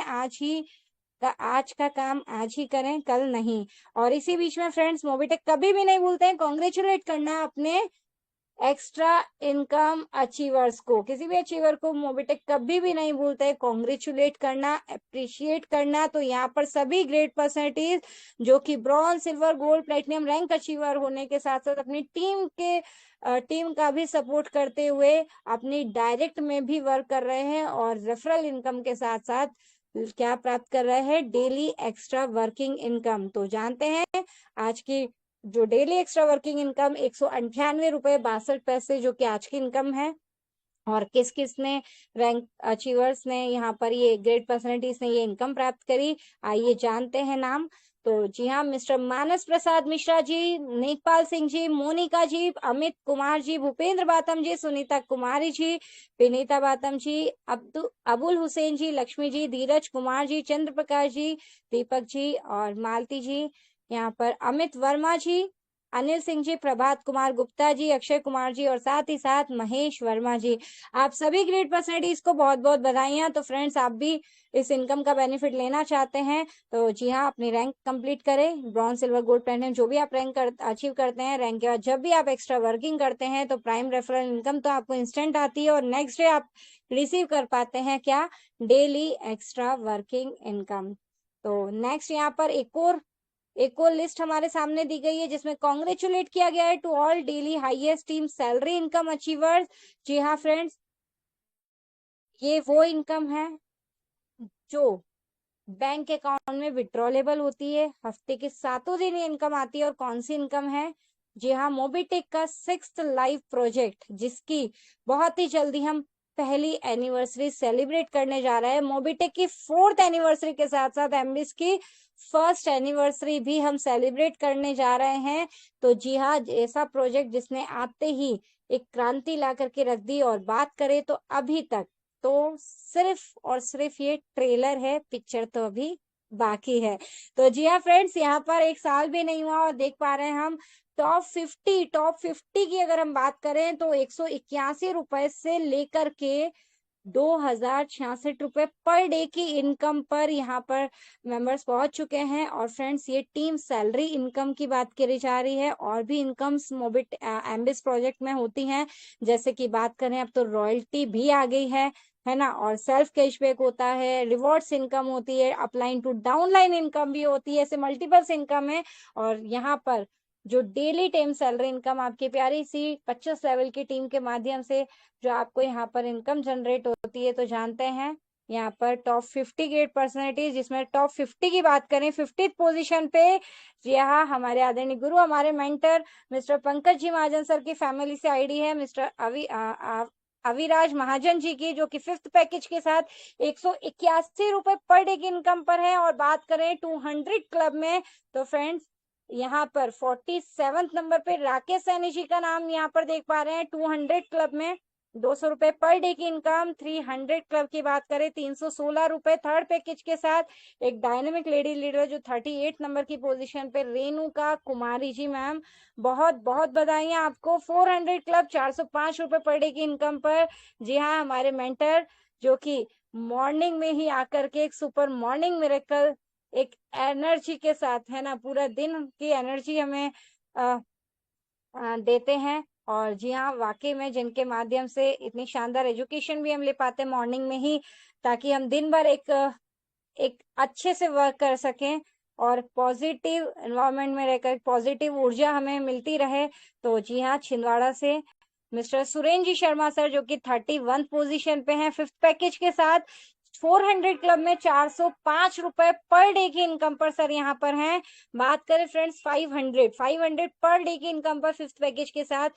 आज का काम आज ही करें, कल नहीं। और इसी बीच में फ्रेंड्स मोबिटेक कभी भी नहीं भूलते हैं कॉन्ग्रेचुलेट करना अपने एक्स्ट्रा इनकम अचीवर्स को। किसी भी अचीवर को मोबिटेक कभी भी नहीं भूलते हैं कॉन्ग्रेचुलेट करना, अप्रिशिएट करना। तो यहाँ पर सभी ग्रेड पर्सनैलिटीज जो कि bronze silver gold platinum rank achiever होने के साथ साथ अपनी टीम का भी सपोर्ट करते हुए अपनी डायरेक्ट में भी वर्क कर रहे हैं और रेफरल इनकम के साथ साथ क्या प्राप्त कर रहे हैं, डेली एक्स्ट्रा वर्किंग इनकम। तो जानते हैं आज की जो डेली एक्स्ट्रा वर्किंग इनकम 198 रुपए 62 पैसे जो कि आज की इनकम है। और किस किस ने रैंक अचीवर्स ने यहाँ पर ये ग्रेड पर्सनैलिटीज ने ये इनकम प्राप्त करी, आइए जानते हैं नाम। तो जी हाँ, मिस्टर मानस प्रसाद मिश्रा जी, नेकपाल सिंह जी, मोनिका जी, अमित कुमार जी, भूपेंद्र बातम जी, सुनीता कुमारी जी, विनीता बातम जी, अबुल हुसैन जी, लक्ष्मी जी, धीरज कुमार जी, चंद्र प्रकाश जी, दीपक जी और मालती जी, यहाँ पर अमित वर्मा जी, अनिल सिंह जी, प्रभात कुमार गुप्ता जी, अक्षय कुमार जी और साथ ही साथ महेश वर्मा जी। आप सभी ग्रेड पर्सनैलिटीज को बहुत बहुत बधाइयां। तो फ्रेंड्स आप भी इस इनकम का बेनिफिट लेना चाहते हैं तो जी हाँ, अपनी रैंक कंप्लीट करें, ब्रॉन्ज सिल्वर गोल्ड प्लेटिनम जो भी आप रैंक अचीव करते हैं, रैंक के बाद जब भी आप एक्स्ट्रा वर्किंग करते हैं तो प्राइम रेफरल इनकम तो आपको इंस्टेंट आती है और नेक्स्ट डे आप रिसीव कर पाते हैं क्या, डेली एक्स्ट्रा वर्किंग इनकम। तो नेक्स्ट यहाँ पर एक और लिस्ट हमारे सामने दी गई है जिसमें कॉन्ग्रेचुलेट किया गया है to all daily highest team salary income achievers. जी हाँ फ्रेंड्स, ये वो इनकम है जो बैंक अकाउंट में विड्रॉलेबल होती है, हफ्ते के 7 दिन ये इनकम आती है। और कौन सी इनकम है, जी हाँ, मोबिटेक का 6th लाइव प्रोजेक्ट जिसकी बहुत ही जल्दी हम पहली एनिवर्सरी सेलिब्रेट करने जा रहे हैं। मोबिटेक की 4th एनिवर्सरी के साथ साथ एमबीस की 1st एनिवर्सरी भी हम सेलिब्रेट करने जा रहे हैं। तो जी हाँ, ऐसा प्रोजेक्ट जिसने आते ही एक क्रांति ला करके रख दी। और बात करें तो अभी तक तो सिर्फ और सिर्फ ये ट्रेलर है, पिक्चर तो अभी बाकी है। तो जी हाँ फ्रेंड्स, यहाँ पर एक साल भी नहीं हुआ और देख पा रहे हैं हम टॉप 50 की अगर हम बात करें तो 181 रुपए से लेकर के 2066 रुपए पर डे की इनकम पर यहाँ पर मेंबर्स पहुंच चुके हैं। और फ्रेंड्स ये टीम सैलरी इनकम की बात करी जा रही है, और भी इनकम्स मोबिट एम्बिस प्रोजेक्ट में होती हैं, जैसे कि बात करें अब तो रॉयल्टी भी आ गई है ना, और सेल्फ कैशबैक होता है, रिवॉर्ड्स इनकम होती है, अपलाइन टू डाउनलाइन इनकम भी होती है, ऐसे मल्टीपल्स इनकम है। और यहाँ पर जो डेली टीम सैलरी इनकम आपकी प्यारी सी 25 लेवल की टीम के माध्यम से जो आपको यहाँ पर इनकम जनरेट होती है। तो जानते हैं यहाँ पर टॉप 50 ग्रेट पर्सनैलिटीज, जिसमें टॉप 50 की बात करें 50th पोजीशन पे यहाँ हमारे आदरणीय गुरु, हमारे mentor mister Pankaj ji Mahajan sir की फैमिली से आईडी है मिस्टर अविराज महाजन जी की, जो कि 5th पैकेज के साथ 181 रुपए पर डे की इनकम पर है। और बात करें 200 क्लब में तो फ्रेंड्स यहाँ पर 47th नंबर पे राकेश सैनी जी का नाम यहाँ पर देख पा रहे हैं। 200 क्लब में 200 रुपए पर डे की इनकम। 300 क्लब की बात करें 316 रुपए 3rd पैकेज के साथ। एक डायनेमिक लेडी लीडर जो 38 नंबर की पोजीशन पे रेणुका कुमारी जी मैम, बहुत बहुत बधाइयां आपको। 400 क्लब 405 रुपए पर डे की इनकम पर। जी हाँ, हमारे मेंटर जो कि मॉर्निंग में ही आकर के एक सुपर मॉर्निंग मिरेकल एक एनर्जी के साथ, है ना, पूरा दिन की एनर्जी हमें देते हैं। और जी हाँ, वाकई में जिनके माध्यम से इतनी शानदार एजुकेशन भी हम ले पाते हैं मॉर्निंग में ही, ताकि हम दिन भर एक अच्छे से वर्क कर सकें और पॉजिटिव एनवायरनमेंट में रहकर पॉजिटिव ऊर्जा हमें मिलती रहे। तो जी हाँ, छिंदवाड़ा से मिस्टर सुरेंद्र जी शर्मा सर, जो कि 31 पोजीशन पे हैं 5th पैकेज के साथ, 400 क्लब में 405 रुपए पर डे की इनकम पर सर यहाँ पर हैं। बात करें फ्रेंड्स 500 पर डे की इनकम पर 5th पैकेज के साथ,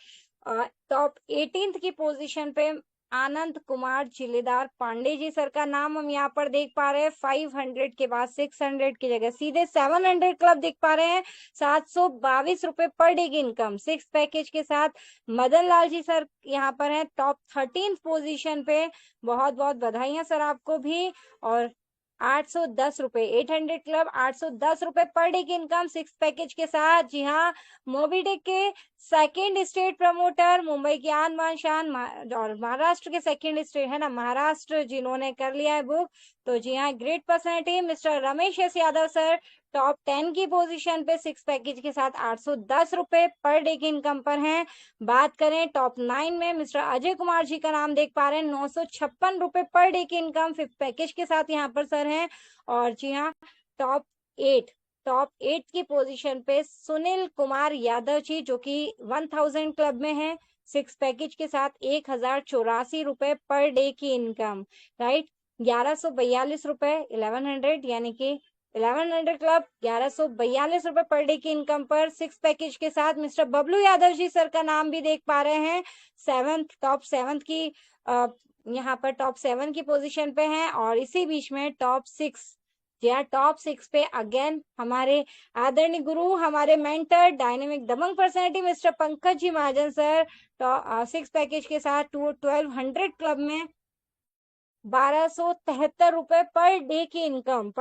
टॉप 18th की पोजीशन पे आनंद कुमार चिल्लेदार पांडे जी सर का नाम हम यहाँ पर देख पा रहे हैं। 500 के बाद 600 की जगह सीधे 700 क्लब देख पा रहे हैं। 722 रुपए पर डे की इनकम 6th पैकेज के साथ मदन लाल जी सर यहाँ पर हैं टॉप 13th पोजीशन पे। बहुत बहुत बधाइयां सर आपको भी। और 810 रुपए 800 क्लब 810 रुपए पर डे की इनकम 6th पैकेज के साथ। जी हाँ, मोबीटेक के सेकंड स्टेट प्रमोटर, मुंबई की आन बान शान और महाराष्ट्र के सेकंड स्टेट है ना, महाराष्ट्र, जिन्होंने कर लिया है बुक। तो जी हाँ, great personality mister Ramesh S Yadav sir top 10 की पोजीशन पे 6 पैकेज के साथ 810 रुपए पर डे की इनकम पर हैं। बात करें टॉप 9 में मिस्टर अजय कुमार जी का नाम देख पा रहे हैं, 956 रुपए पर डे की इनकम 5th पैकेज के साथ यहाँ पर सर हैं। और जी हाँ, टॉप 8 की पोजीशन पे सुनील कुमार यादव जी, जो कि 1000 क्लब में है 6 पैकेज के साथ 1084 रुपए पर डे की इनकम, राइट। 1142 रुपए 1100, यानी कि 1100 क्लब 1142 रुपए पर डे की इनकम पर 6 पैकेज के साथ मिस्टर बबलू यादव जी सर का नाम भी देख पा रहे हैं। टॉप 7 की यहाँ पर टॉप 7 की पोजीशन पे हैं। और इसी बीच में टॉप 6, टॉप 6 पे अगेन हमारे आदरणीय गुरु, हमारे मेंटर, डायनेमिक दबंग personality mister Pankaj ji Mahajan sir 6 package के साथ 1200 क्लब में 1273 रुपए पर डे की इनकम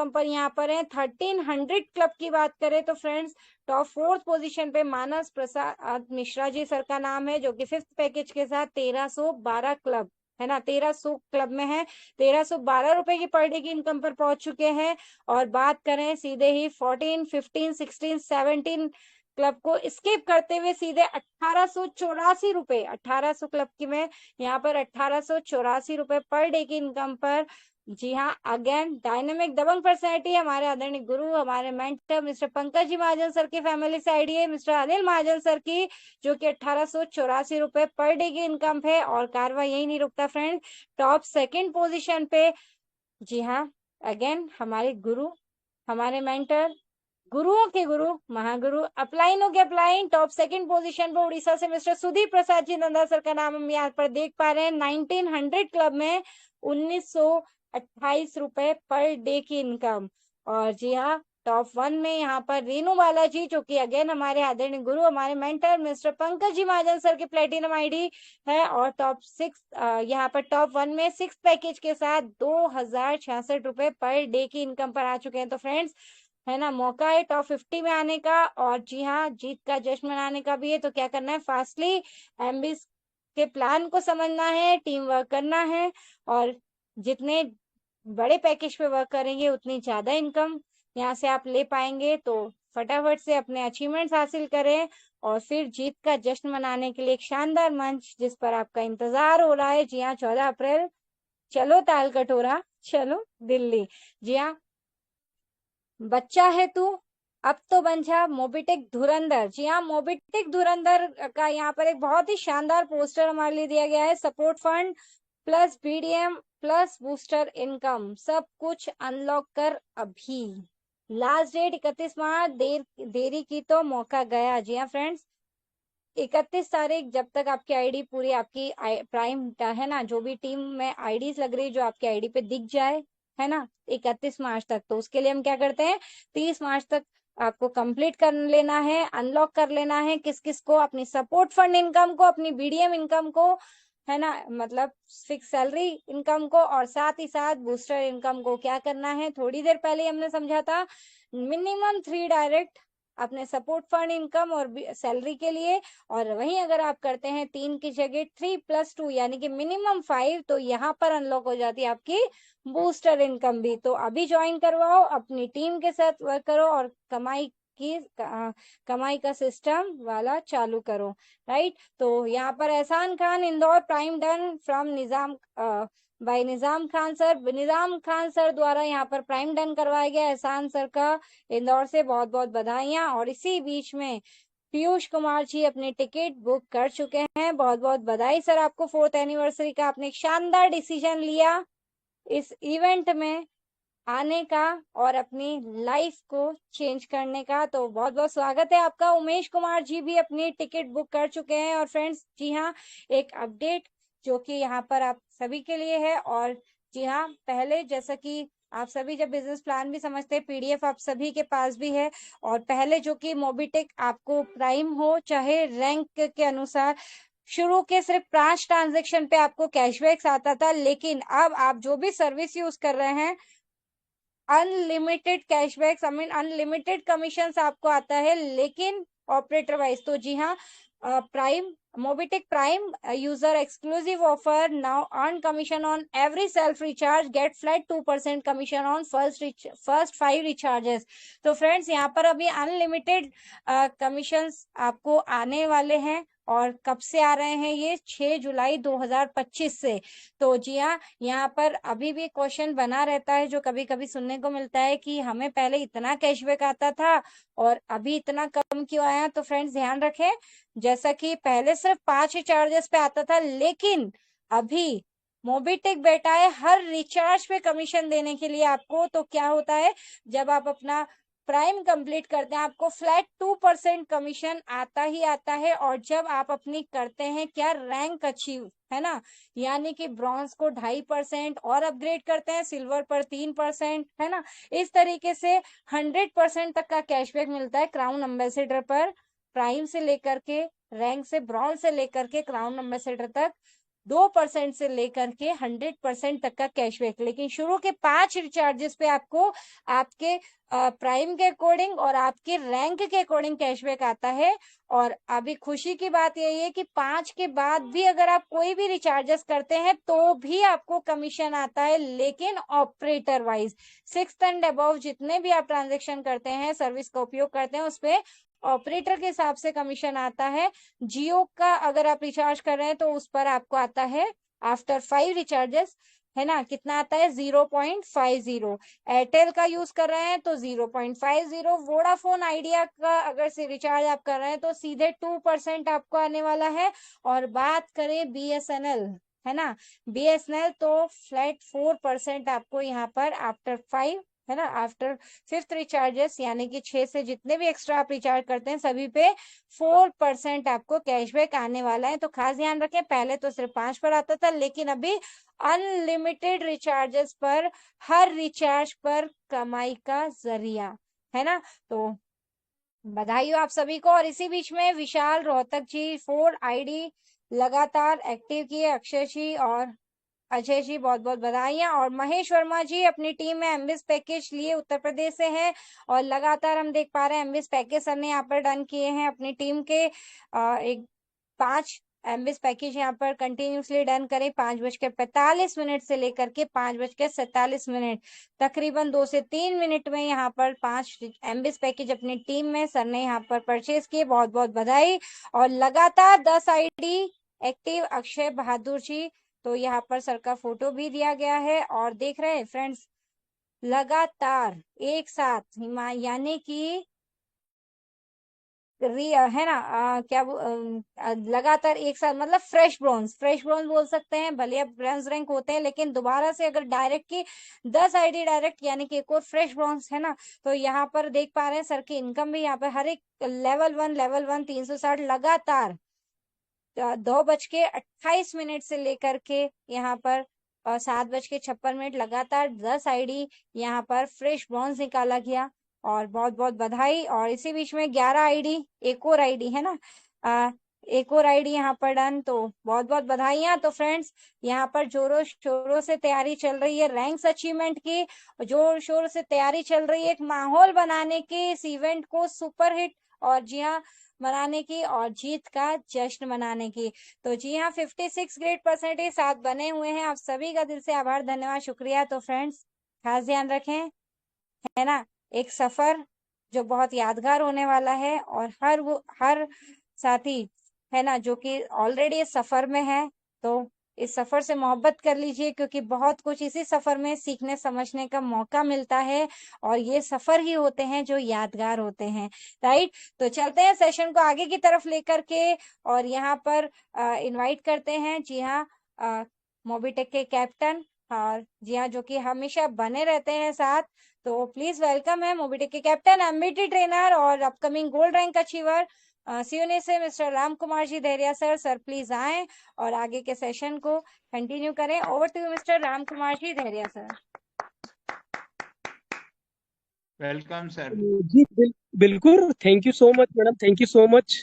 पर यहाँ पर है। 1300 क्लब की बात करें तो फ्रेंड्स टॉप 4th पोजीशन पे मानस प्रसाद मिश्रा जी सर का नाम है, जो कि 5th पैकेज के साथ 1312 क्लब है ना, 1300 क्लब में है, 1312 रुपए की पर डे की इनकम पर पहुंच चुके हैं। और बात करें सीधे ही 14, 15, 16, 17 क्लब को स्किप करते हुए सीधे 1884 रुपए, 1800 क्लब की में यहाँ पर 1884 रुपए पर डे की इनकम पर। जी हाँ, अगेन डायनेमिक दबंग पर्सनैलिटी, हमारे आदरणीय गुरु, हमारे mentor mister Pankaj ji Mahajan sir की फैमिली से आईडी है मिस्टर अनिल महाजन सर की, जो कि 1884 रुपए पर डे की इनकम है। और कारवा यही नहीं रुकता फ्रेंड, टॉप 2nd पोजीशन पे जी हाँ, अगेन हमारे गुरु, हमारे मेंटर, गुरुओं के गुरु, महागुरु, अपलाइनों के अपलाइन, टॉप 2nd पोजीशन पर उड़ीसा से मिस्टर सुदीप प्रसाद जी नंदा सर का नाम हम यहाँ पर देख पा रहे हैं। 1900 क्लब में 1928 रुपए पर डे की इनकम। और जी हाँ, टॉप 1 में यहाँ पर रेनू बालाजी, जो कि अगेन हमारे आदरणीय गुरु, हमारे mentor mister Pankaj ji Mahajan sir की प्लेटिनम आईडी है। और टॉप 6 यहाँ पर टॉप 1 में 6 पैकेज के साथ 2066 रुपए पर डे की इनकम पर आ चुके हैं। तो फ्रेंड्स है ना, मौका है टॉप 50 में आने का। और जी हाँ, जीत का जश्न मनाने का भी है। तो क्या करना है, फास्टली एमबीस के प्लान को समझना है, टीम वर्क करना है, और जितने बड़े पैकेज पे वर्क करेंगे उतनी ज्यादा इनकम यहाँ से आप ले पाएंगे। तो फटाफट से अपने अचीवमेंट्स हासिल करें और फिर जीत का जश्न मनाने के लिए एक शानदार मंच जिस पर आपका इंतजार हो रहा है। जी हाँ, 14 अप्रैल, चलो ताल कटोरा, चलो दिल्ली। जी हाँ, बच्चा है तू, अब तो बन जा मोबिटेक धुरंधर। जी हाँ, मोबिटेक धुरंधर का यहाँ पर एक बहुत ही शानदार पोस्टर हमारे लिए दिया गया है। Support fund plus BDM plus booster income, सब कुछ अनलॉक कर अभी। लास्ट डेट 31 मार्च, देरी की तो मौका गया। जी हाँ फ्रेंड्स, 31 तारीख, जब तक आपकी आईडी पूरी, आपकी प्राइम है ना, जो भी टीम में आईडीज लग रही जो आपकी आईडी पे दिख जाए, है ना, 31 मार्च तक। तो उसके लिए हम क्या करते हैं, 30 मार्च तक आपको कंप्लीट कर लेना है, अनलॉक कर लेना है। किस किस को, अपनी सपोर्ट फंड इनकम को, अपनी बीडीएम इनकम को, है ना, मतलब फिक्स सैलरी इनकम को, और साथ ही साथ बूस्टर इनकम को। क्या करना है, थोड़ी देर पहले हमने समझा था, मिनिमम 3 डायरेक्ट अपने सपोर्ट फंड इनकम और सैलरी के लिए, और वहीं अगर आप करते हैं 3 की जगह 3 + 2 यानी कि मिनिमम 5, तो यहाँ पर अनलॉक हो जाती है आपकी बूस्टर इनकम भी। तो अभी ज्वाइन करवाओ, अपनी टीम के साथ वर्क करो और कमाई की कमाई का सिस्टम वाला चालू करो। राइट, तो यहाँ पर Ehsan Khan Indore prime done from Nizam by Nizam Khan sir. Nizam Khan sir द्वारा यहाँ पर प्राइम डन करवाया गया एहसान सर का, इंदौर से बहुत बहुत बधाइयां। और इसी बीच में पीयूष कुमार जी अपनी टिकट बुक कर चुके हैं, बहुत बहुत बधाई सर आपको 4th एनिवर्सरी का। आपने एक शानदार डिसीजन लिया इस इवेंट में आने का और अपनी लाइफ को चेंज करने का, तो बहुत बहुत स्वागत है आपका। उमेश कुमार जी भी अपनी टिकट बुक कर चुके हैं। और फ्रेंड्स जी हाँ, एक अपडेट जो कि यहाँ पर आप सभी के लिए है। और जी हाँ, पहले जैसा कि आप सभी जब बिजनेस प्लान भी समझते हैं, पीडीएफ आप सभी के पास भी है। और पहले जो कि मोबिटेक आपको प्राइम हो चाहे रैंक के अनुसार, शुरू के सिर्फ 5 ट्रांजेक्शन पे आपको कैशबैक्स आता था, लेकिन अब आप जो भी सर्विस यूज कर रहे हैं, unlimited cashbacks, I mean unlimited commission आपको आता है, लेकिन ऑपरेटर वाइज। तो जी हाँ, prime Mobitech prime user exclusive offer now earn commission on every self recharge, get flat 2% commission on first 5 recharges. तो फ्रेंड्स यहाँ पर अभी अनलिमिटेड कमीशन आपको आने वाले हैं। और कब से आ रहे हैं ये? 6 जुलाई 2025 से। तो जी हाँ, यहाँ पर अभी भी क्वेश्चन बना रहता है जो कभी कभी सुनने को मिलता है कि हमें पहले इतना कैशबैक आता था और अभी इतना कम क्यों आया। तो फ्रेंड्स ध्यान रखें, जैसा कि पहले सिर्फ 5 चार्जेस पे आता था, लेकिन अभी मोबिटेक बैठा है हर रिचार्ज पे कमीशन देने के लिए आपको। तो क्या होता है, जब आप अपना प्राइम कंप्लीट करते हैं आपको फ्लैट 2% कमीशन आता ही आता है। और जब आप अपनी करते हैं क्या, रैंक अचीव, है ना, यानी कि ब्रॉन्ज को 2.5% और अपग्रेड करते हैं, सिल्वर पर 3%, है ना, इस तरीके से 100% तक का कैशबैक मिलता है क्राउन एम्बेसडर पर। प्राइम से लेकर के, रैंक से ब्रॉन्ज से लेकर के क्राउन एम्बेसडर तक 2% से लेकर के 100% तक का कैशबैक। लेकिन शुरू के 5 रिचार्जेस पे आपको आपके प्राइम के अकॉर्डिंग और आपके रैंक के अकॉर्डिंग कैशबैक आता है। और अभी खुशी की बात यही है कि 5 के बाद भी अगर आप कोई भी रिचार्जेस करते हैं तो भी आपको कमीशन आता है, लेकिन operator wise 6th and above जितने भी आप ट्रांजेक्शन करते हैं, सर्विस का उपयोग करते हैं, उस पे ऑपरेटर के हिसाब से कमीशन आता है। जियो का अगर आप रिचार्ज कर रहे हैं तो उस पर आपको आता है आफ्टर 5 रिचार्जेस, है ना, कितना आता है? 0.50। एयरटेल का यूज कर रहे हैं तो 0.50। वोडाफोन आइडिया का अगर से रिचार्ज आप कर रहे हैं तो सीधे 2% आपको आने वाला है। और बात करें बीएसएनएल, है ना, बीएसएनएल तो फ्लैट 4% आपको यहाँ पर आफ्टर 5, है ना, आफ्टर 5th रिचार्जेस, यानी कि 6 से जितने भी एक्स्ट्रा आप रिचार्ज करते हैं सभी पे 4% आपको कैशबैक आने वाला है। तो खास ध्यान रखें, पहले तो सिर्फ 5 पर आता था, लेकिन अभी अनलिमिटेड रिचार्जेस पर, हर रिचार्ज पर कमाई का जरिया, है ना। तो बधाई हो आप सभी को। और इसी बीच में विशाल रोहतक जी 4 आईडी लगातार एक्टिव किए, अक्षय जी और अजय जी बहुत बहुत बधाइयां। और महेश वर्मा जी अपनी टीम में एमबिस पैकेज लिए उत्तर प्रदेश से हैं और लगातार हम देख पा रहे हैं एमबिस पैकेज सर ने यहाँ पर डन किए हैं अपनी टीम के एक 5 एमबिस पैकेज यहाँ पर कंटिन्यूसली डन करें। 5:45 से लेकर के 5:47 तकरीबन 2 से 3 मिनट में यहाँ पर 5 एमबिस पैकेज अपनी टीम में सर ने यहाँ पर परचेज किए, बहुत बहुत बधाई। और लगातार 10 आईडी एक्टिव अक्षय बहादुर जी, तो यहाँ पर सर का फोटो भी दिया गया है। और देख रहे हैं फ्रेंड्स, लगातार एक साथ यानी कि है ना, लगातार एक साथ, मतलब फ्रेश ब्रॉन्ज बोल सकते हैं, भले अब ब्रॉन्ज रैंक होते हैं, लेकिन दोबारा से अगर डायरेक्ट की 10 आईडी डायरेक्ट, यानी कि एक और फ्रेश ब्रॉन्ज, है ना। तो यहाँ पर देख पा रहे हैं सर की इनकम भी यहाँ पर हर एक लेवल 1 360 लगातार 2:28 से लेकर के यहाँ पर 7:56 लगातार 10 आईडी यहाँ पर फ्रेश ब्रॉन्ज निकाला गया, और बहुत बहुत बधाई। और इसी बीच में 11 आईडी, एक और आईडी, है ना, एक और आईडी यहाँ पर डन, तो बहुत बहुत बधाइयां। तो फ्रेंड्स यहाँ पर जोरों शोरों से तैयारी चल रही है रैंक्स अचीवमेंट की, जोर शोर से तैयारी चल रही है एक माहौल बनाने की, इस इवेंट को सुपर हिट और जी हाँ मनाने की और जीत का जश्न मनाने की। तो जी हाँ, 56 ग्रेड परसेंटेज साथ बने हुए हैं, आप सभी का दिल से आभार, धन्यवाद, शुक्रिया। तो फ्रेंड्स खास ध्यान रखें, है ना, एक सफर जो बहुत यादगार होने वाला है। और हर साथी है ना जो कि ऑलरेडी इस सफर में है, तो इस सफर से मोहब्बत कर लीजिए, क्योंकि बहुत कुछ इसी सफर में सीखने समझने का मौका मिलता है। और ये सफर ही होते हैं जो यादगार होते हैं, राइट। तो चलते हैं सेशन को आगे की तरफ लेकर के, और यहाँ पर इनवाइट करते हैं, जी हाँ, मोबीटेक के कैप्टन, और जी हाँ जो कि हमेशा बने रहते हैं साथ। तो प्लीज वेलकम है मोबीटेक के कैप्टन, एमबीटी ट्रेनर और अपकमिंग गोल्ड रैंक अचीवर सीयूने से mister Ram Kumar ji Dhairya sir. Sir please आए और आगे के सेशन को कंटिन्यू करें। Over to you mister Ram Kumar ji Dhairya sir. Welcome sir. जी बिल्कुल, thank you so much madam, thank you so much.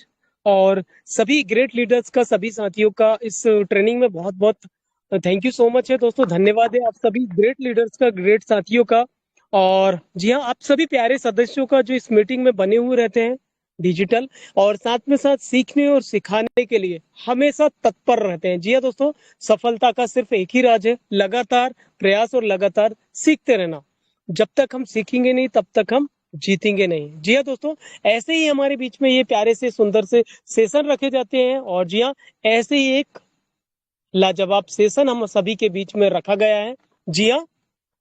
और सभी ग्रेट लीडर्स का, सभी साथियों का इस ट्रेनिंग में बहुत बहुत थैंक यू सो मच है दोस्तों। धन्यवाद है आप सभी ग्रेट लीडर्स का, ग्रेट साथियों का। और जी हाँ, आप सभी प्यारे सदस्यों का जो इस मीटिंग में बने हुए रहते हैं डिजिटल, और साथ में साथ सीखने और सिखाने के लिए हमेशा तत्पर रहते हैं। जी हाँ दोस्तों, सफलता का सिर्फ एक ही राज है, लगातार प्रयास और लगातार सीखते रहना। जब तक हम सीखेंगे नहीं तब तक हम जीतेंगे नहीं। जी हाँ दोस्तों, ऐसे ही हमारे बीच में ये प्यारे से सुंदर से सेशन रखे जाते हैं। और जी हाँ, ऐसे ही एक लाजवाब सेशन हम सभी के बीच में रखा गया है। जी हाँ,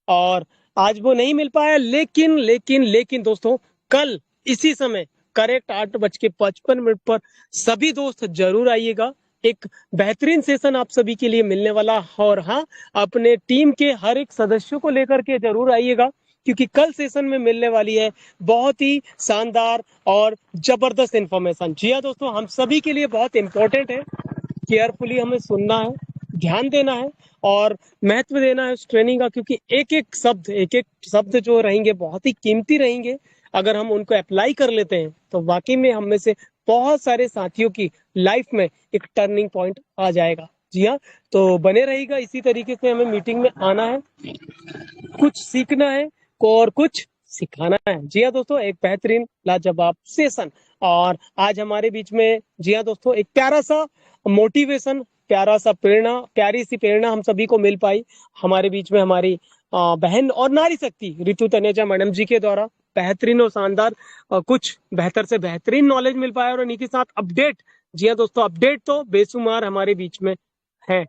और आज वो नहीं मिल पाया, लेकिन दोस्तों, कल इसी समय करेक्ट 8:55 पर सभी दोस्त जरूर आइएगा। एक बेहतरीन सेशन आप सभी के लिए मिलने वाला। और हाँ, अपने टीम के हर एक सदस्यों को लेकर के जरूर आइएगा, क्योंकि कल सेशन में मिलने वाली है बहुत ही शानदार और जबरदस्त इंफॉर्मेशन। जी हाँ दोस्तों, हम सभी के लिए बहुत इंपॉर्टेंट है। केयरफुली हमें सुनना है, ध्यान देना है और महत्व देना है उस ट्रेनिंग का, क्योंकि एक एक शब्द जो रहेंगे बहुत ही कीमती रहेंगे। अगर हम उनको अप्लाई कर लेते हैं तो वाकई में हम में से बहुत सारे साथियों की लाइफ में एक टर्निंग पॉइंट आ जाएगा। जी हाँ, तो बने रहेगा, इसी तरीके से हमें मीटिंग में आना है, कुछ सीखना है और कुछ सिखाना है। जी हाँ दोस्तों, एक बेहतरीन लाजवाब सेशन। और आज हमारे बीच में जी हाँ दोस्तों, एक प्यारा सा मोटिवेशन, प्यारा सा प्रेरणा, प्यारी सी प्रेरणा हम सभी को मिल पाई। हमारे बीच में हमारी बहन और नारी शक्ति रितु तनेजा मैडम जी के द्वारा बेहतरीन और शानदार कुछ बेहतर से बेहतरीन नॉलेज मिल पाया। और इन्हीं के साथ अपडेट, जी हाँ दोस्तों, अपडेट तो बेशुमार हमारे बीच में है।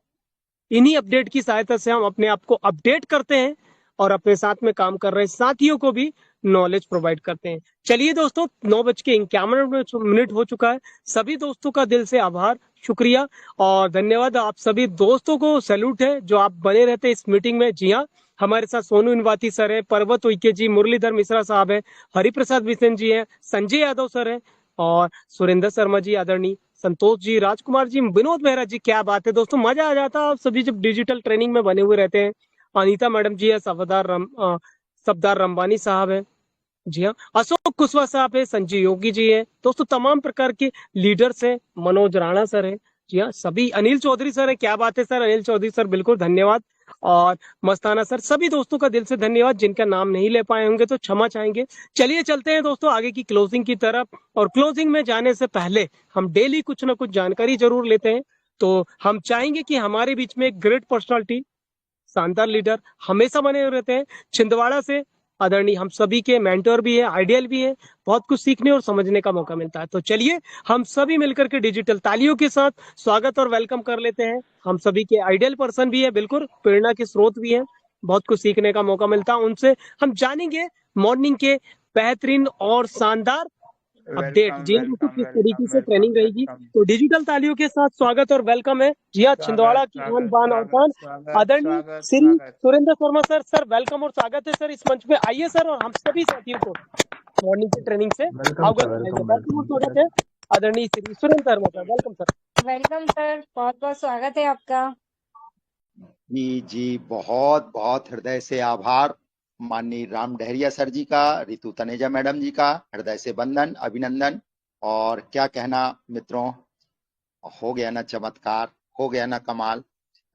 इन्हीं अपडेट की सहायता से हम अपने आप को अपडेट करते हैं और अपने साथ में काम कर रहे साथियों को भी नॉलेज प्रोवाइड करते हैं। चलिए दोस्तों, 9:51 हो चुका है। सभी दोस्तों का दिल से आभार, शुक्रिया और धन्यवाद। आप सभी दोस्तों को सैल्यूट है जो आप बने रहते हैं इस मीटिंग में। जी हाँ, हमारे साथ सोनू इनवाती सर है, पर्वत उइके जी, मुरलीधर मिश्रा साहब है, हरिप्रसाद बिसेन जी है, संजय यादव सर है और सुरेंद्र शर्मा जी आदरणीय, संतोष जी, राजकुमार जी, विनोद मेहरा जी। क्या बात है दोस्तों, मजा आ जाता है आप सभी जब डिजिटल ट्रेनिंग में बने हुए रहते हैं। अनीता मैडम जी है, सफदार रंबानी साहब है, जी हाँ, अशोक कुशवाहा साहब है, संजय योगी जी है दोस्तों, तमाम प्रकार के लीडर्स है, मनोज राणा सर है, जी हाँ, सभी, अनिल चौधरी सर है। क्या बात है सर, अनिल चौधरी सर, बिल्कुल धन्यवाद। और मस्ताना सर, सभी दोस्तों का दिल से धन्यवाद। जिनका नाम नहीं ले पाए होंगे तो क्षमा चाहेंगे। चलिए चलते हैं दोस्तों आगे की क्लोजिंग की तरफ। और क्लोजिंग में जाने से पहले हम डेली कुछ ना कुछ जानकारी जरूर लेते हैं। तो हम चाहेंगे कि हमारे बीच में एक ग्रेट पर्सनालिटी, शानदार लीडर हमेशा बने हुए रहते हैं। छिंदवाड़ा से आदरणीय हम सभी के मेंटर भी है, आइडियल भी है, बहुत कुछ सीखने और समझने का मौका मिलता है। तो चलिए हम सभी मिलकर के डिजिटल तालियों के साथ स्वागत और वेलकम कर लेते हैं। हम सभी के आइडियल पर्सन भी है, बिल्कुल प्रेरणा के स्रोत भी है, बहुत कुछ सीखने का मौका मिलता है उनसे। हम जानेंगे मॉर्निंग के बेहतरीन और शानदार अपडेट, जी हाँ दोस्तों, किस तरीके से ट्रेनिंग रहेगी। तो डिजिटल तालियों के साथ स्वागत और वेलकम है। जी हाँ, छिंदवाड़ा की आन बान और शान आदरणीय Shri Surendra Sharma sir. Sir welcome और स्वागत है सर इस मंच पे। आइए सर, और हम सभी साथियों को मॉर्निंग की ट्रेनिंग से अवगत कराएंगे। बहुत स्वागत है आदरणीय Shri Surendra Sharma sir, welcome sir. Welcome sir, बहुत बहुत स्वागत है आपका। जी, बहुत बहुत हृदय से आभार माननीय राम डहरिया सर जी का, रितु तनेजा मैडम जी का हृदय से वंदन, अभिनंदन। और क्या कहना मित्रों, हो गया ना चमत्कार, हो गया ना कमाल।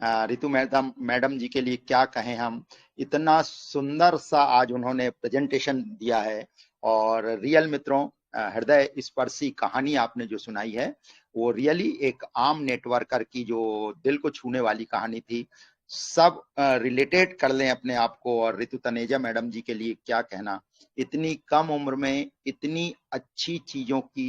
रितु मैडम जी के लिए क्या कहें हम, इतना सुंदर सा आज उन्होंने प्रेजेंटेशन दिया है। और रियल मित्रों, हृदय स्पर्शी कहानी आपने जो सुनाई है वो रियली एक आम नेटवर्कर की जो दिल को छूने वाली कहानी थी। सब रिलेटेड कर लें अपने आप को। और रितु तनेजा मैडम जी के लिए क्या कहना, इतनी कम उम्र में इतनी अच्छी चीजों की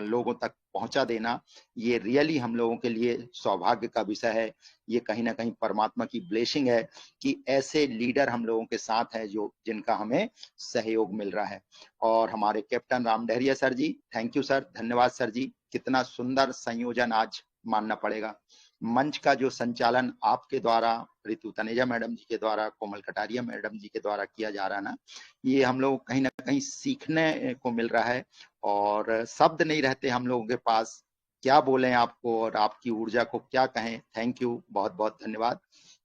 लोगों तक पहुंचा देना, ये रियली हम लोगों के लिए सौभाग्य का विषय है। ये कहीं ना कहीं परमात्मा की ब्लेसिंग है कि ऐसे लीडर हम लोगों के साथ हैं जो जिनका हमें सहयोग मिल रहा है। और हमारे captain Ram Dahariya sir ji, thank you sir, धन्यवाद सर जी। कितना सुंदर संयोजन आज मानना पड़ेगा। मंच का जो संचालन आपके द्वारा, रितु तनेजा मैडम जी के द्वारा, कोमल कटारिया मैडम जी के द्वारा किया जा रहा है ना, ये हम लोग कहीं ना कहीं सीखने को मिल रहा है। और शब्द नहीं रहते हम लोगों के पास, क्या बोलें आपको और आपकी ऊर्जा को क्या कहें। थैंक यू, बहुत बहुत धन्यवाद।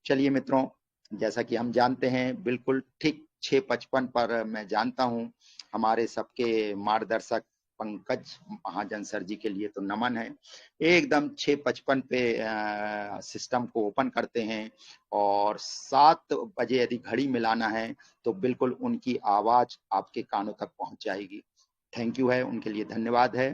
चलिए मित्रों, जैसा कि हम जानते हैं बिल्कुल ठीक 6:55 पर मैं जानता हूं हमारे सबके मार्गदर्शक पंकज महाजन सर जी के लिए तो नमन है। एकदम 6:55 पे सिस्टम को ओपन करते हैं और 7 बजे यदि घड़ी मिलाना है तो बिल्कुल उनकी आवाज आपके कानों तक पहुंच जाएगी। थैंक यू है, उनके लिए धन्यवाद है।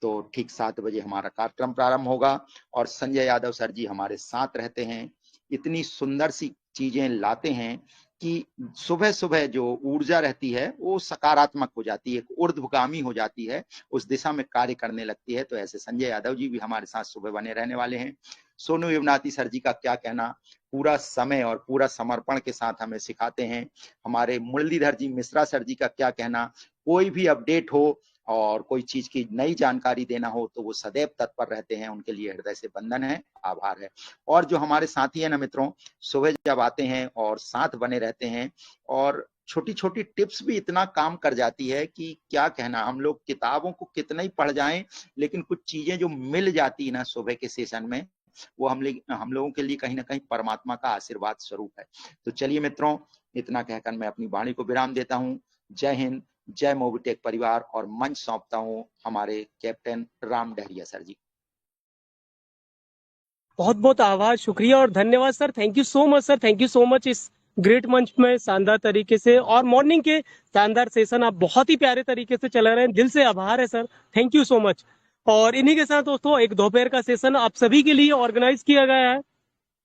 तो ठीक 7 बजे हमारा कार्यक्रम प्रारंभ होगा और संजय यादव सर जी हमारे साथ रहते हैं। इतनी सुंदर सी चीजें लाते हैं कि सुबह सुबह जो ऊर्जा रहती है वो सकारात्मक हो जाती है, ऊर्ध्वगामी हो जाती है, उस दिशा में कार्य करने लगती है। तो ऐसे संजय यादव जी भी हमारे साथ सुबह बने रहने वाले हैं। सोनू युवनाती सर जी का क्या कहना, पूरा समय और पूरा समर्पण के साथ हमें सिखाते हैं। हमारे मुरलीधर जी मिश्रा सर जी का क्या कहना, कोई भी अपडेट हो और कोई चीज की नई जानकारी देना हो तो वो सदैव तत्पर रहते हैं। उनके लिए हृदय से वंदन है, आभार है। और जो हमारे साथी है ना मित्रों, सुबह जब आते हैं और साथ बने रहते हैं और छोटी छोटी टिप्स भी इतना काम कर जाती है कि क्या कहना। हम लोग किताबों को कितना ही पढ़ जाएं, लेकिन कुछ चीजें जो मिल जाती है ना सुबह के सेशन में, वो हम लोगों के लिए कहीं ना कहीं परमात्मा का आशीर्वाद स्वरूप है। तो चलिए मित्रों, इतना कहकर मैं अपनी वाणी को विराम देता हूँ। जय हिंद, जय मोबिटेक परिवार। और मंच सौंपता हूँ हमारे कैप्टन राम डहरिया सर जी। बहुत बहुत आभार, शुक्रिया और धन्यवाद sir. Thank you so much sir, thank you so much. इस ग्रेट मंच में शानदार तरीके से और मॉर्निंग के शानदार सेशन आप बहुत ही प्यारे तरीके से चला रहे हैं, दिल से आभार है sir, thank you so much. और इन्हीं के साथ दोस्तों एक दोपहर का सेशन आप सभी के लिए ऑर्गेनाइज किया गया है।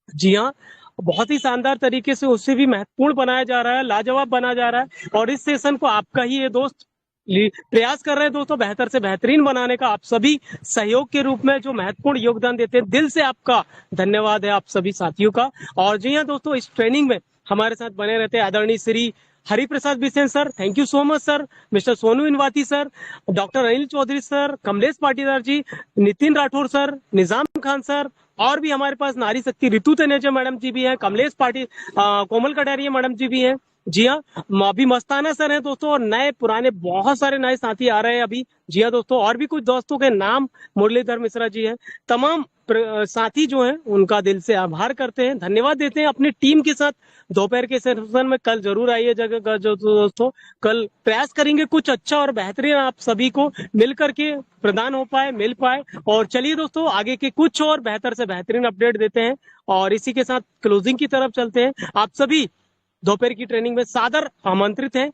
जी हाँ, बहुत ही शानदार तरीके से उससे भी महत्वपूर्ण बनाया जा रहा है, लाजवाब बना जा रहा है। और इस सेशन को आपका ही ये दोस्त प्रयास कर रहे हैं दोस्तों बेहतर से बेहतरीन बनाने का। आप सभी सहयोग के रूप में जो महत्वपूर्ण योगदान देते हैं, दिल से आपका धन्यवाद है आप सभी साथियों का। और जी हाँ दोस्तों, इस ट्रेनिंग में हमारे साथ बने रहते हैं आदरणीय Shri Hariprasad Bisen sir, thank you so much sir. Mister Sonu Inwati sir, doctor Anil Chaudhary sir, Kamlesh Patidar ji, Nitin Rathore sir, Nizam Khan sir, और भी हमारे पास नारी शक्ति रितु तनेजा मैडम जी भी हैं, कमलेश कोमल कटारिया मैडम जी भी हैं। जी हाँ, अभी मस्ताना सर हैं दोस्तों, और नए पुराने बहुत सारे नए साथी आ रहे हैं अभी। जी हाँ दोस्तों, और भी कुछ दोस्तों के नाम मुरलीधर मिश्रा जी हैं। तमाम साथी जो हैं उनका दिल से आभार करते हैं, धन्यवाद देते हैं। अपनी टीम के साथ दोपहर के सेशन में कल जरूर आइए जगह जो दोस्तों, कल प्रयास करेंगे कुछ अच्छा और बेहतरीन आप सभी को मिल करके प्रदान हो पाए, मिल पाए। और चलिए दोस्तों, आगे के कुछ और बेहतर से बेहतरीन अपडेट देते हैं और इसी के साथ क्लोजिंग की तरफ चलते हैं। आप सभी दोपहर की ट्रेनिंग में सादर आमंत्रित हैं,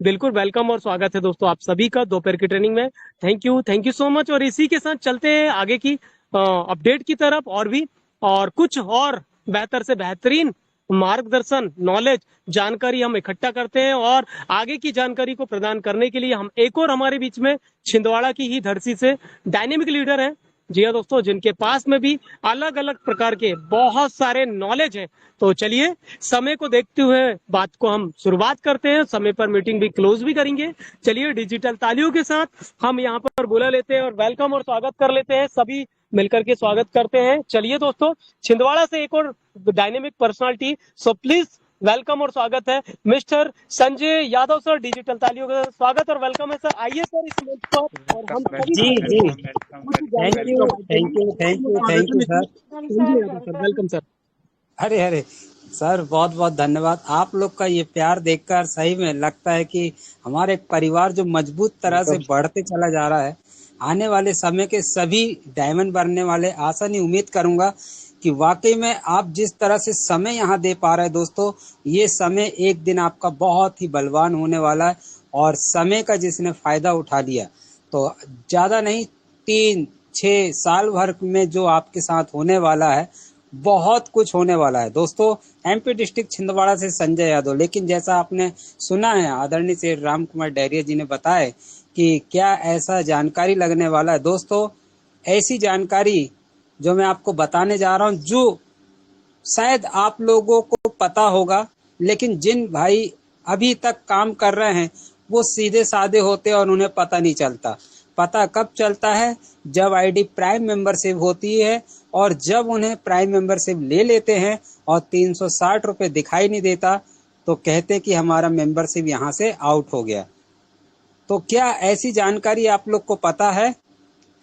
बिल्कुल वेलकम और स्वागत है दोस्तों आप सभी का दोपहर की ट्रेनिंग में। Thank you so much. और इसी के साथ चलते हैं आगे की अपडेट की तरफ, और भी और कुछ और बेहतर से बेहतरीन मार्गदर्शन, नॉलेज, जानकारी हम इकट्ठा करते हैं और आगे की जानकारी को प्रदान करने के लिए हम एक और हमारे बीच में छिंदवाड़ा की ही धरती से डायनेमिक लीडर हैं। जी हाँ दोस्तों, जिनके पास में भी अलग अलग प्रकार के बहुत सारे नॉलेज है। तो चलिए, समय को देखते हुए बात को हम शुरुआत करते हैं, समय पर मीटिंग भी क्लोज भी करेंगे। चलिए, डिजिटल तालियों के साथ हम यहाँ पर बुला लेते हैं और वेलकम और स्वागत कर लेते हैं, सभी मिलकर के स्वागत करते हैं। चलिए दोस्तों, छिंदवाड़ा से एक और dynamic personality, so please welcome और स्वागत है mister Sanjay Yadav sir. Digital तालियों का स्वागत और वेलकम है सर। आइए सर इस मंच पर और हम जी thank you sir. Welcome sir. अरे सर, बहुत बहुत धन्यवाद। आप लोग का ये प्यार देखकर सही में लगता है कि हमारे परिवार जो मजबूत तरह से बढ़ते चला जा रहा है। आने वाले समय के सभी डायमंड बनने वाले, आशा नहीं उम्मीद करूंगा कि वाकई में आप जिस तरह से समय यहाँ दे पा रहे हैं दोस्तों, ये समय एक दिन आपका बहुत ही बलवान होने वाला है। और समय का जिसने फायदा उठा लिया, तो ज्यादा नहीं 3-6 साल भर में जो आपके साथ होने वाला है बहुत कुछ होने वाला है दोस्तों। एमपी डिस्ट्रिक्ट छिंदवाड़ा से संजय यादव। लेकिन जैसा आपने सुना है आदरणीय श्री राम कुमार डहरिया जी ने बताया कि क्या ऐसा जानकारी लगने वाला है दोस्तों, ऐसी जानकारी जो मैं आपको बताने जा रहा हूं, जो शायद आप लोगों को पता होगा, लेकिन जिन भाई अभी तक काम कर रहे हैं वो सीधे साधे होते हैं और उन्हें पता नहीं चलता। पता कब चलता है? जब आईडी प्राइम मेंबरशिप होती है और जब उन्हें प्राइम मेंबरशिप ले लेते हैं और 360 रुपये दिखाई नहीं देता तो कहते कि हमारा मेंबरशिप यहाँ से आउट हो गया। तो क्या ऐसी जानकारी आप लोग को पता है?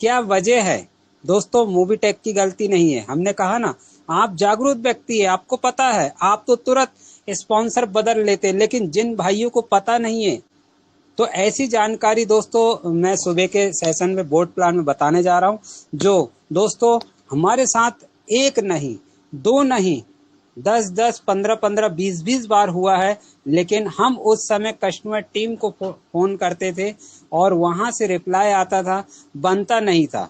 क्या वजह है? दोस्तों मूवी टेक की गलती नहीं है। हमने कहा ना, आप जागरूक व्यक्ति है, आपको पता है, आप तो तुरंत स्पॉन्सर बदल लेते, लेकिन जिन भाइयों को पता नहीं है तो ऐसी जानकारी दोस्तों मैं सुबह के सेशन में बोर्ड प्लान में बताने जा रहा हूं, जो दोस्तों हमारे साथ एक नहीं, दो नहीं, 10-10, 15-15, 20-20 बार हुआ है। लेकिन हम उस समय कस्टमर टीम को फोन करते थे और वहां से रिप्लाई आता था, बनता नहीं था।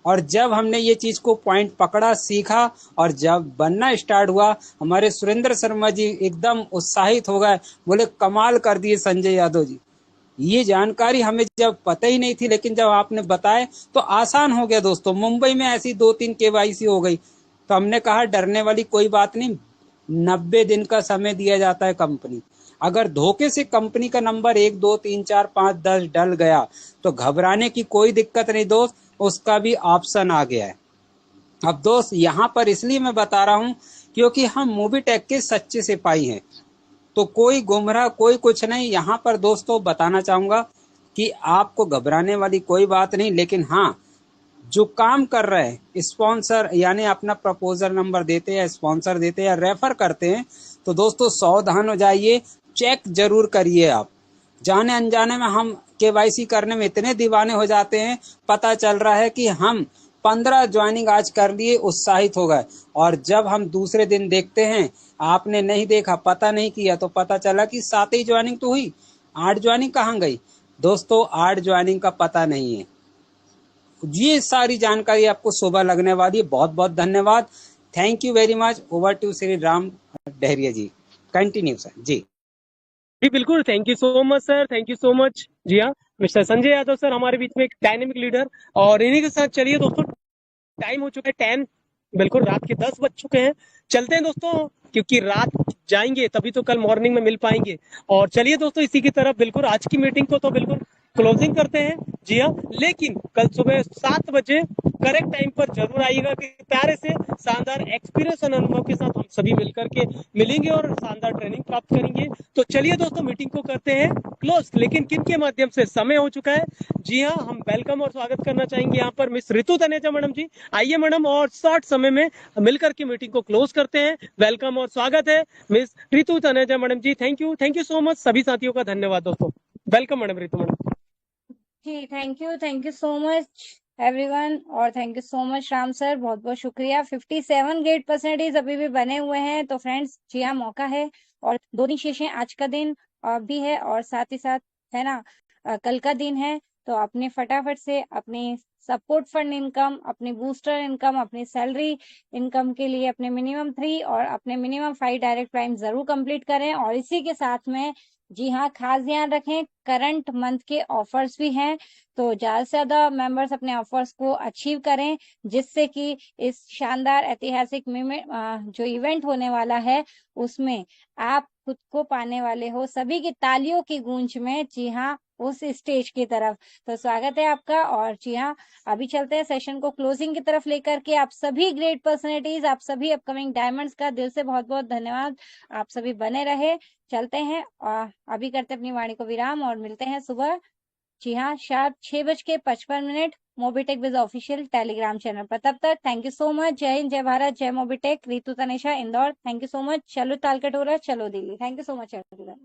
और जब हमने ये चीज को पॉइंट पकड़ा, सीखा और जब बनना स्टार्ट हुआ, हमारे सुरेंद्र शर्मा जी एकदम उत्साहित हो गए, बोले कमाल कर दिए संजय यादव जी। ये जानकारी हमें जब पता ही नहीं थी, लेकिन जब आपने बताए तो आसान हो गया दोस्तों। मुंबई में ऐसी 2-3 केवाईसी हो गई, तो हमने कहा डरने वाली कोई बात नहीं, 90 दिन का समय दिया जाता है कंपनी। अगर धोखे से कंपनी का नंबर 1, 2, 3, 4, 5, 10 डल गया तो घबराने की कोई दिक्कत नहीं दोस्त, उसका भी ऑप्शन आ गया है। अब दोस्त यहाँ पर इसलिए मैं बता रहा हूँ क्योंकि हम मूवी टेक के सच्चे सिपाही हैं, तो कोई गुमराह कोई कुछ नहीं। यहाँ पर दोस्तों बताना चाहूंगा कि आपको घबराने वाली कोई बात नहीं, लेकिन हाँ, जो काम कर रहे हैं स्पॉन्सर यानी अपना प्रपोजल नंबर देते हैं, स्पॉन्सर देते हैं या रेफर करते हैं, तो दोस्तों सावधान हो जाइए, चेक जरूर करिए। आप जाने अनजाने में हम केवाईसी करने में इतने दीवाने हो जाते हैं, पता चल रहा है कि हम 15 ज्वाइनिंग आज कर लिए, उत्साहित हो गए, और जब हम दूसरे दिन देखते हैं आपने नहीं देखा, पता नहीं किया, तो पता चला कि 7 ही ज्वाइनिंग तो हुई, 8 ज्वाइनिंग कहाँ गई? दोस्तों 8 ज्वाइनिंग का पता नहीं है। ये सारी जानकारी आपको सुबह लगने वाली है। बहुत बहुत धन्यवाद। Thank you very much. Over to Shri Ram Dahariya ji. Continue sir ji. जी बिल्कुल, thank you so much sir, thank you so much. जी हाँ, मिस्टर संजय यादव सर हमारे बीच में एक डायनेमिक लीडर, और इन्हीं के साथ चलिए दोस्तों, टाइम हो चुका है 10, बिल्कुल रात के 10 बज चुके हैं। चलते हैं दोस्तों, क्योंकि रात जाएंगे तभी तो कल मॉर्निंग में मिल पाएंगे। और चलिए दोस्तों इसी की तरफ बिल्कुल आज की मीटिंग को तो बिल्कुल क्लोजिंग करते हैं। जी हाँ, लेकिन कल सुबह 7 बजे करेक्ट टाइम पर जरूर आइएगा कि प्यारे से शानदार एक्सपीरियंस और अनुभव के साथ हम सभी मिलकर के मिलेंगे और शानदार ट्रेनिंग प्राप्त करेंगे। तो चलिए दोस्तों मीटिंग को करते हैं क्लोज, लेकिन किन के माध्यम से? समय हो चुका है। जी हाँ, हम वेलकम और स्वागत करना चाहेंगे यहाँ पर मिस रितु तनेजा मैडम जी। आइए मैडम, और शॉर्ट समय में मिलकर के मीटिंग को क्लोज करते हैं। वेलकम और स्वागत है miss Ritu Taneja madam ji. Thank you so much. सभी साथियों का धन्यवाद दोस्तों। Welcome madam, Ritu madam ji thank you so much everyone, और thank you so much Ram sir, बहुत बहुत शुक्रिया। 57 गेट परसेंटेज अभी भी बने हुए हैं, तो फ्रेंड्स जी हाँ, मौका है। और दोनों शेषें आज का दिन भी है और साथ ही साथ है ना कल का दिन है, तो अपने फटाफट से अपनी सपोर्ट फंड इनकम, अपनी बूस्टर इनकम, अपनी सैलरी इनकम के लिए अपने मिनिमम 3 और अपने मिनिमम 5 डायरेक्ट प्राइम जरूर कंप्लीट करें। और इसी के साथ में जी हाँ, खास ध्यान रखें, करंट मंथ के ऑफर्स भी हैं, तो ज्यादा से ज्यादा मेंबर्स अपने ऑफर्स को अचीव करें, जिससे कि इस शानदार ऐतिहासिक जो इवेंट होने वाला है उसमें आप खुद को पाने वाले हो सभी की तालियों की गूंज में। जी हाँ, उस स्टेज की तरफ। तो स्वागत है आपका। और जी हाँ, अभी चलते हैं सेशन को क्लोजिंग की तरफ लेकर के। आप सभी ग्रेट पर्सनैलिटीज, आप सभी अपकमिंग डायमंड्स का दिल से बहुत बहुत धन्यवाद। आप सभी बने रहे। चलते हैं अभी करते अपनी वाणी को विराम और मिलते हैं सुबह जी हाँ sharp 6:55 Mobitech with official Telegram channel पर। तब तक थैंक यू सो मच। जय हिंद, जय भारत, जय Mobitech. Ritu Tanesha, Indore. Thank you so much. चलो तालकटोरा, चलो Delhi. Thank you so much everyone.